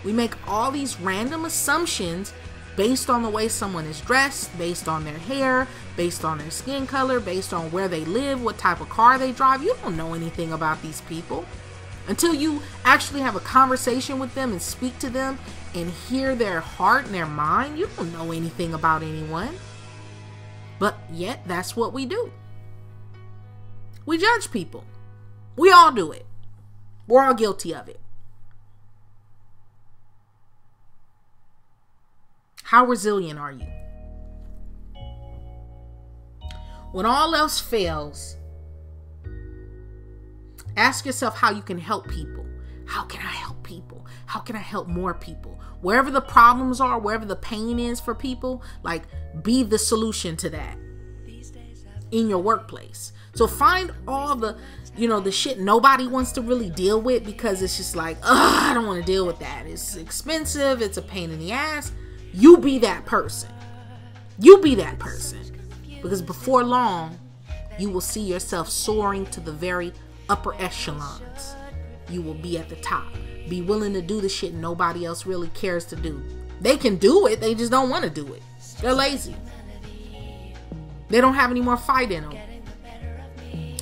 We make all these random assumptions based on the way someone is dressed, based on their hair, based on their skin color, based on where they live, what type of car they drive. You don't know anything about these people until you actually have a conversation with them and speak to them and hear their heart and their mind. You don't know anything about anyone. But yet, that's what we do. We judge people. We all do it. We're all guilty of it. How resilient are you? When all else fails, ask yourself how you can help people. How can I help people? How can I help more people? Wherever the problems are, wherever the pain is for people, like, be the solution to that in your workplace. So find all the, the shit nobody wants to really deal with, because it's just like, I don't want to deal with that. It's expensive. It's a pain in the ass. You be that person. You be that person. Because before long, you will see yourself soaring to the very upper echelons. You will be at the top. Be willing to do the shit nobody else really cares to do. They can do it. They just don't want to do it. They're lazy. They don't have any more fight in them.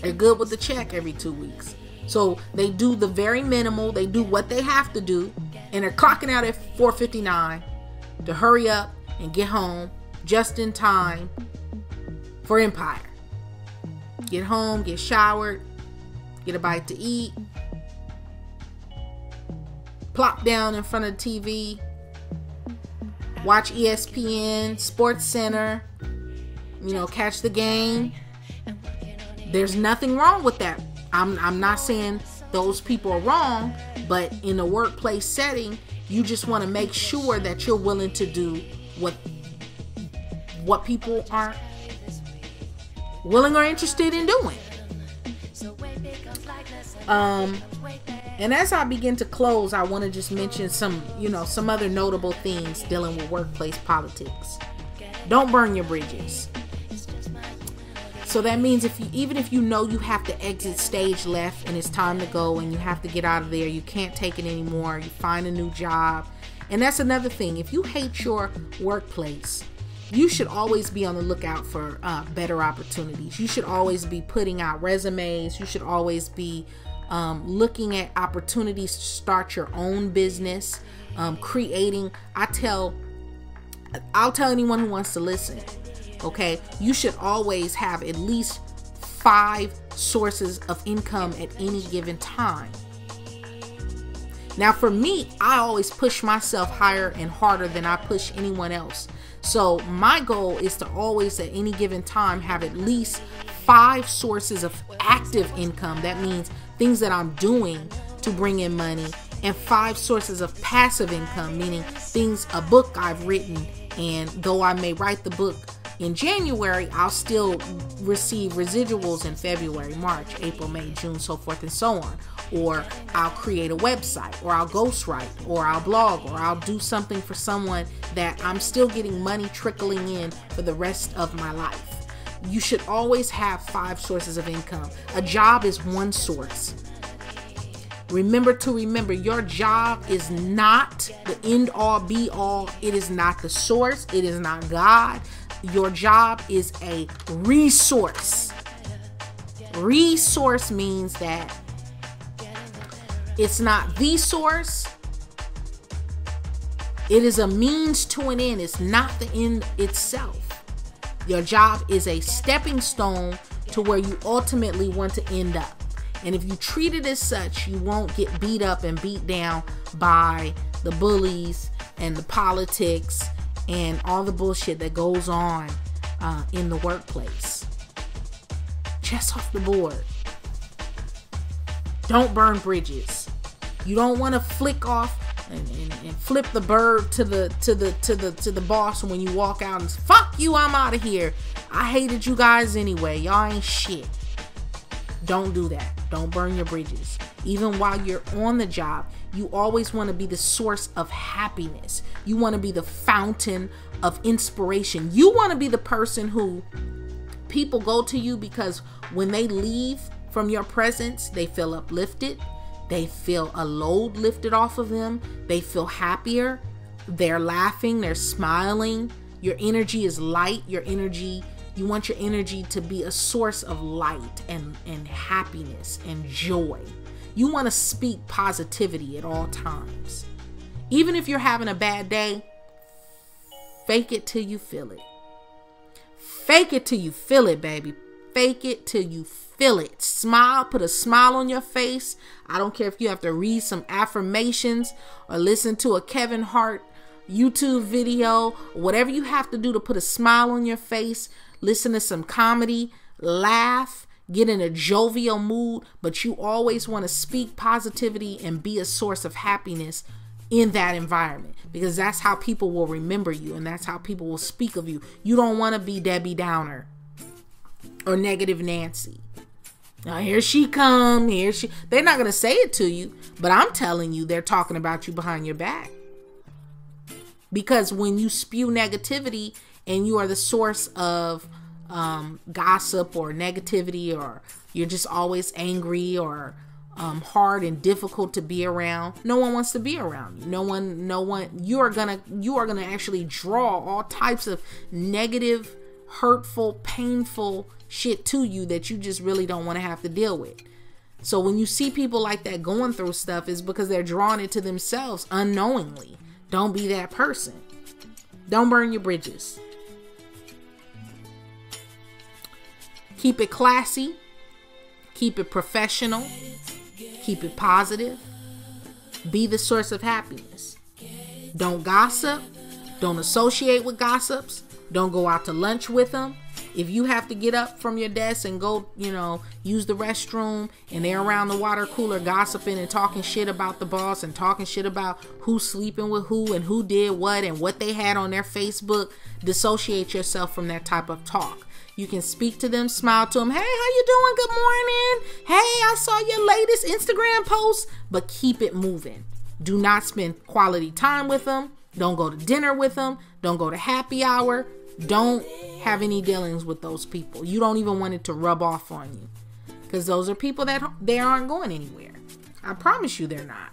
They're good with the check every 2 weeks. So they do the very minimal. They do what they have to do. And they're clocking out at 4:59 to hurry up and get home just in time for Empire. Get home, get showered, get a bite to eat, plop down in front of the TV, watch ESPN, Sports Center, catch the game. There's nothing wrong with that. I'm not saying those people are wrong, but in a workplace setting, you just want to make sure that you're willing to do what what people aren't willing or interested in doing. And as I begin to close, I want to just mention some other notable things dealing with workplace politics. Don't burn your bridges. So that means even if you know you have to exit stage left and it's time to go and you have to get out of there, you can't take it anymore, you find a new job. And that's another thing. If you hate your workplace, you should always be on the lookout for better opportunities. You should always be putting out resumes. You should always be looking at opportunities to start your own business, creating. I'll tell anyone who wants to listen, okay, you should always have at least 5 sources of income at any given time. Now for me, I always push myself higher and harder than I push anyone else. So my goal is to always at any given time have at least 5 sources of active income. That means things that I'm doing to bring in money, and 5 sources of passive income, meaning a book I've written, and though I may write the book in January, I'll still receive residuals in February, March, April, May, June, so forth and so on. Or I'll create a website, or I'll ghostwrite, or I'll blog, or I'll do something for someone that I'm still getting money trickling in for the rest of my life. You should always have 5 sources of income. A job is one source. Remember your job is not the end all be all. It is not the source. It is not God. Your job is a resource. Resource means that it's not the source. It is a means to an end. It's not the end itself. Your job is a stepping stone to where you ultimately want to end up. And if you treat it as such, you won't get beat up and beat down by the bullies and the politics and all the bullshit that goes on in the workplace. Just off the board. Don't burn bridges. You don't want to flick off and flip the bird to the boss when you walk out and fuck you, I'm out of here. I hated you guys anyway. Y'all ain't shit. Don't do that. Don't burn your bridges. Even while you're on the job, you always want to be the source of happiness. You want to be the fountain of inspiration. You want to be the person who people go to you because when they leave from your presence, they feel uplifted. They feel a load lifted off of them. They feel happier. They're laughing. They're smiling. Your energy is light. You want your energy to be a source of light and happiness and joy. You want to speak positivity at all times. Even if you're having a bad day, fake it till you feel it. Fake it till you feel it, baby. Fake it till you feel it. Smile, put a smile on your face. I don't care if you have to read some affirmations or listen to a Kevin Hart YouTube video, whatever you have to do to put a smile on your face. Listen to some comedy, laugh, get in a jovial mood, but you always want to speak positivity and be a source of happiness in that environment, because that's how people will remember you and that's how people will speak of you. You don't want to be Debbie Downer or Negative Nancy. Now here she come, they're not going to say it to you, but I'm telling you, they're talking about you behind your back. Because when you spew negativity and you are the source of gossip or negativity, or you're just always angry or hard and difficult to be around, no one wants to be around you. No one, you are gonna actually draw all types of negative, hurtful, painful shit to you that you just really don't want to have to deal with. So when you see people like that going through stuff, is because they're drawing it to themselves unknowingly. Don't be that person. Don't burn your bridges. Keep it classy. Keep it professional. Keep it positive. Be the source of happiness. Don't gossip. Don't associate with gossips. Don't go out to lunch with them. If you have to get up from your desk and go, use the restroom, and they're around the water cooler gossiping and talking shit about the boss and talking shit about who's sleeping with who and who did what and what they had on their Facebook, dissociate yourself from that type of talk. You can speak to them, smile to them. Hey, how you doing? Good morning. Hey, I saw your latest Instagram post, but keep it moving. Do not spend quality time with them. Don't go to dinner with them. Don't go to happy hour. Don't have any dealings with those people. You don't even want it to rub off on you, because those are people that they aren't going anywhere. I promise you they're not.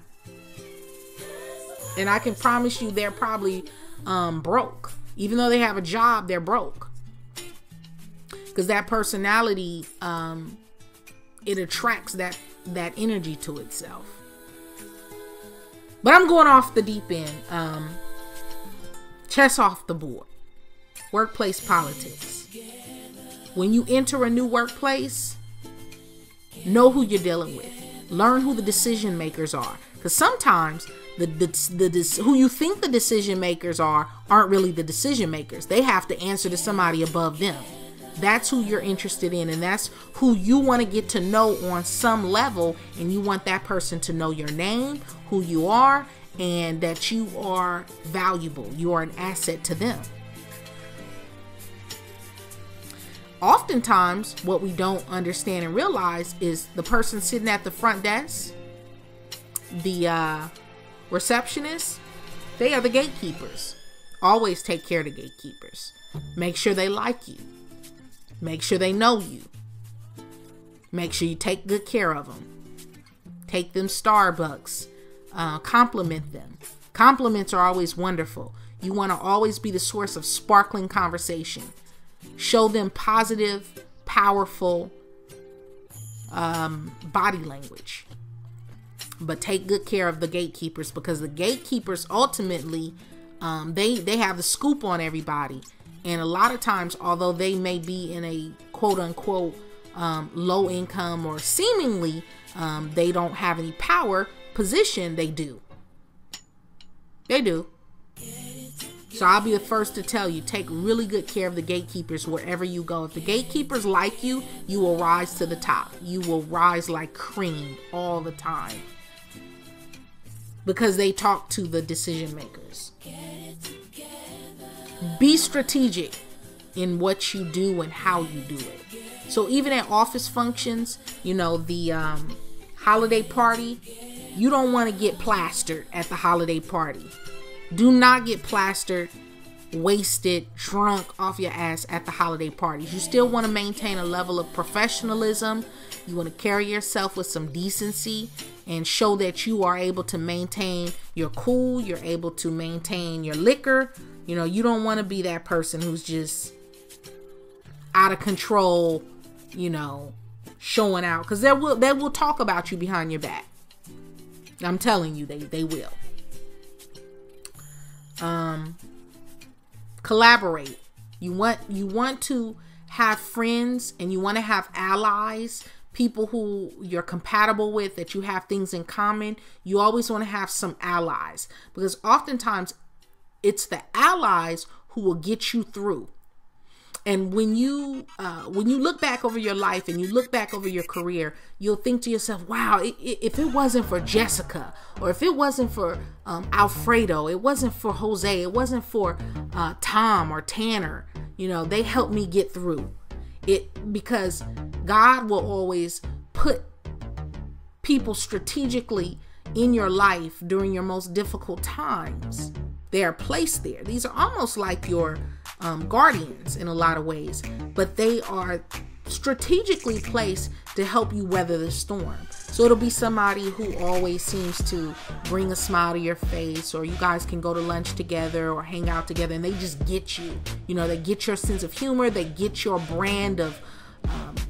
And I can promise you they're probably broke. Even though they have a job, they're broke. Because that personality, it attracts that energy to itself. But I'm going off the deep end. Chess off the board. Workplace politics. When you enter a new workplace, know who you're dealing with. Learn who the decision makers are. Because sometimes who you think the decision makers aren't really the decision makers. They have to answer to somebody above them. That's who you're interested in, and that's who you want to get to know on some level, and you want that person to know your name, who you are, and that you are valuable. You are an asset to them. Oftentimes, what we don't understand and realize is the person sitting at the front desk, the receptionist, they are the gatekeepers. Always take care of the gatekeepers. Make sure they like you. Make sure they know you. Make sure you take good care of them. Take them Starbucks. Compliment them. Compliments are always wonderful. You want to always be the source of sparkling conversation. Show them positive, powerful body language. But take good care of the gatekeepers, because the gatekeepers ultimately, they have the scoop on everybody. And a lot of times, although they may be in a quote unquote low income or seemingly they don't have any power position, they do. They do. So I'll be the first to tell you, take really good care of the gatekeepers wherever you go. If the gatekeepers like you, you will rise to the top. You will rise like cream all the time, because they talk to the decision makers. Be strategic in what you do and how you do it. So even at office functions, the holiday party, you don't want to get plastered at the holiday party. Do not get plastered, wasted, drunk off your ass at the holiday parties. You still want to maintain a level of professionalism. You want to carry yourself with some decency and show that you are able to maintain your cool. You're able to maintain your liquor. You don't want to be that person who's just out of control, showing out. Because they will talk about you behind your back. I'm telling you, they will. Collaborate. You want to have friends, and you want to have allies, people who you're compatible with, that you have things in common. You always want to have some allies, because oftentimes it's the allies who will get you through. And when you look back over your life and you look back over your career, you'll think to yourself, wow, if it wasn't for Jessica, or if it wasn't for Alfredo, it wasn't for Jose, it wasn't for Tom or Tanner, they helped me get through it. Because God will always put people strategically in your life during your most difficult times. They are placed there. These are almost like your guardians in a lot of ways, but they are strategically placed to help you weather the storm. So it'll be somebody who always seems to bring a smile to your face, or you guys can go to lunch together or hang out together, and they just get you. They get your sense of humor, they get your brand of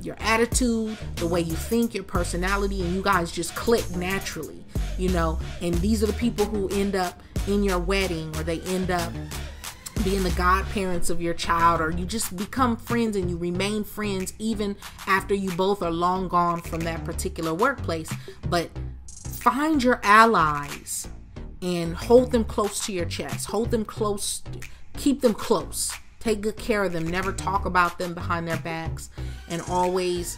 your attitude, the way you think, your personality, and you guys just click naturally, and these are the people who end up in your wedding, or they end up being the godparents of your child, or you just become friends and you remain friends even after you both are long gone from that particular workplace. But find your allies and hold them close to your chest. Hold them close, keep them close. Take good care of them. Never talk about them behind their backs, and always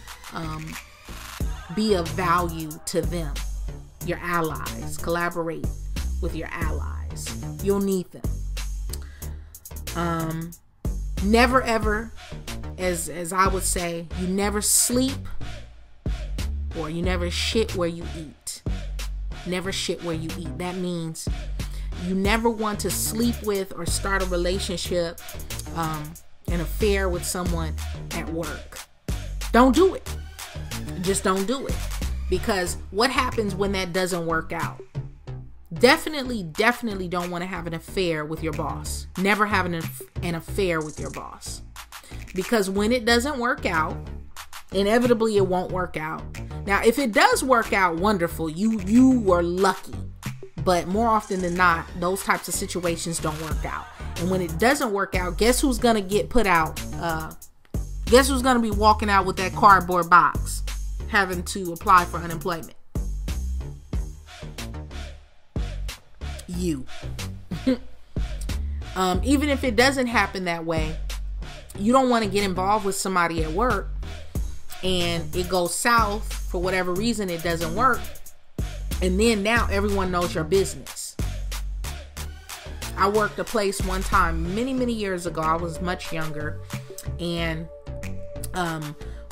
be of value to them. Your allies. Collaborate with your allies. You'll need them. Never ever, as I would say, you never sleep or you never shit where you eat. Never shit where you eat. That means you never want to sleep with or start a relationship, an affair with someone at work. Don't do it. Just don't do it. Because what happens when that doesn't work out? Definitely don't want to have an affair with your boss. Never have an affair with your boss. Because when it doesn't work out, inevitably it won't work out. Now, if it does work out, wonderful. You were lucky. But more often than not, those types of situations don't work out. And when it doesn't work out, guess who's going to get put out? Guess who's going to be walking out with that cardboard box, having to apply for unemployment? You. Even if it doesn't happen that way, you don't want to get involved with somebody at work and it goes south for whatever reason, it doesn't work, and then now everyone knows your business. I worked a place one time many years ago. I was much younger, and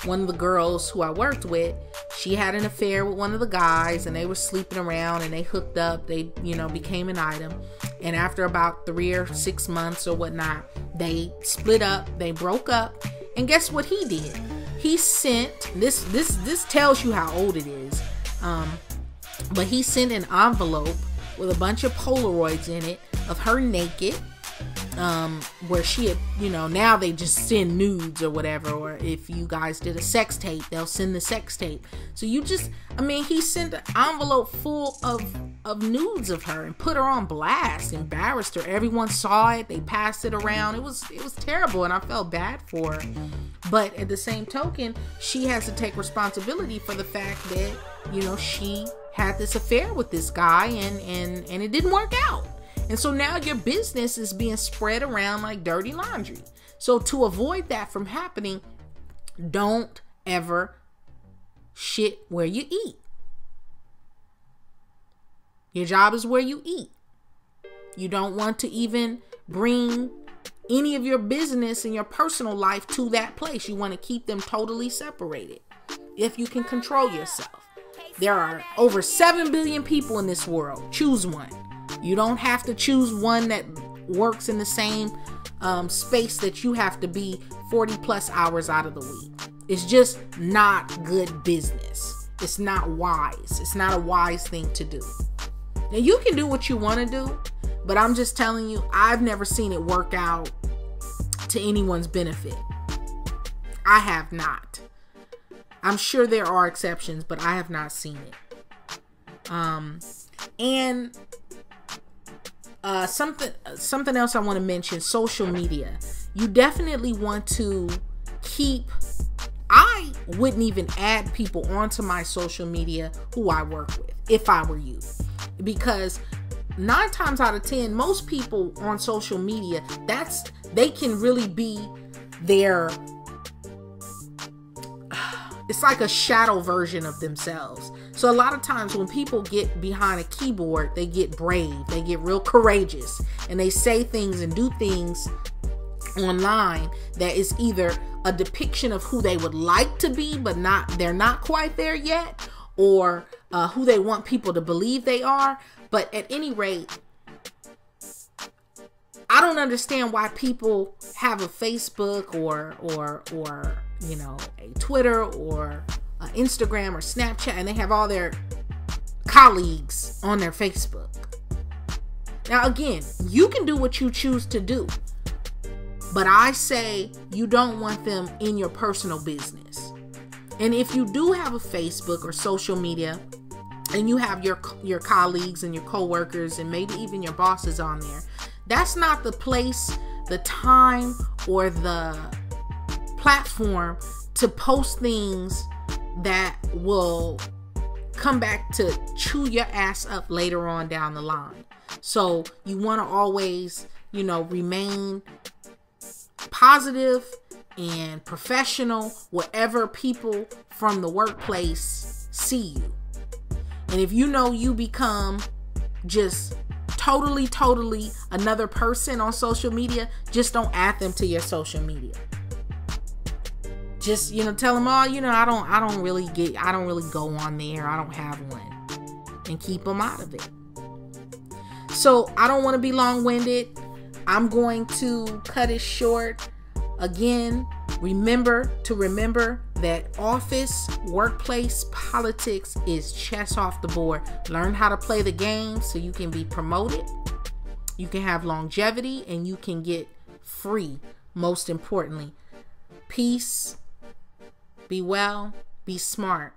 one of the girls who I worked with, she had an affair with one of the guys, and they were sleeping around, and they hooked up. They, became an item. And after about 3 or 6 months or whatnot, they split up. They broke up. And guess what he did? He sent this tells you how old it is. But he sent an envelope with a bunch of Polaroids in it of her naked. Where she had, now they just send nudes or whatever, or if you guys did a sex tape, they'll send the sex tape. So he sent an envelope full of nudes of her and put her on blast, embarrassed her. Everyone saw it. They passed it around. It was terrible, and I felt bad for her. But at the same token, she has to take responsibility for the fact that, she had this affair with this guy and it didn't work out. And so now your business is being spread around like dirty laundry. So to avoid that from happening, don't ever shit where you eat. Your job is where you eat. You don't want to even bring any of your business and your personal life to that place. You want to keep them totally separated if you can control yourself. There are over 7 billion people in this world. Choose one. You don't have to choose one that works in the same space that you have to be 40 plus hours out of the week. It's just not good business. It's not wise. It's not a wise thing to do. Now, you can do what you want to do, but I'm just telling you, I've never seen it work out to anyone's benefit. I have not. I'm sure there are exceptions, but I have not seen it. And something else I want to mention, social media. You definitely want to I wouldn't even add people onto my social media who I work with if I were you. Because 9 times out of 10, most people on social media, they can really be their, it's like a shadow version of themselves. So a lot of times when people get behind a keyboard, they get brave, they get real courageous, and they say things and do things online that is either a depiction of who they would like to be, but they're not quite there yet, or who they want people to believe they are. But at any rate, I don't understand why people have a Facebook or a Twitter or Instagram or Snapchat, and they have all their colleagues on their Facebook. Now again, you can do what you choose to do, but I say you don't want them in your personal business. And if you do have a Facebook or social media, and you have your colleagues and your coworkers and maybe even your bosses on there, that's not the place, the time, or the platform to post things that will come back to chew your ass up later on down the line. So you want to always, remain positive and professional wherever people from the workplace see you. And if you know you become just totally another person on social media, just don't add them to your social media. Just, tell them, oh, I don't really go on there. I don't have one, and keep them out of it. So I don't want to be long-winded. I'm going to cut it short. Again, remember that office, workplace politics is chess off the board. Learn how to play the game so you can be promoted, you can have longevity, and you can get free. Most importantly, peace, be well, be smart.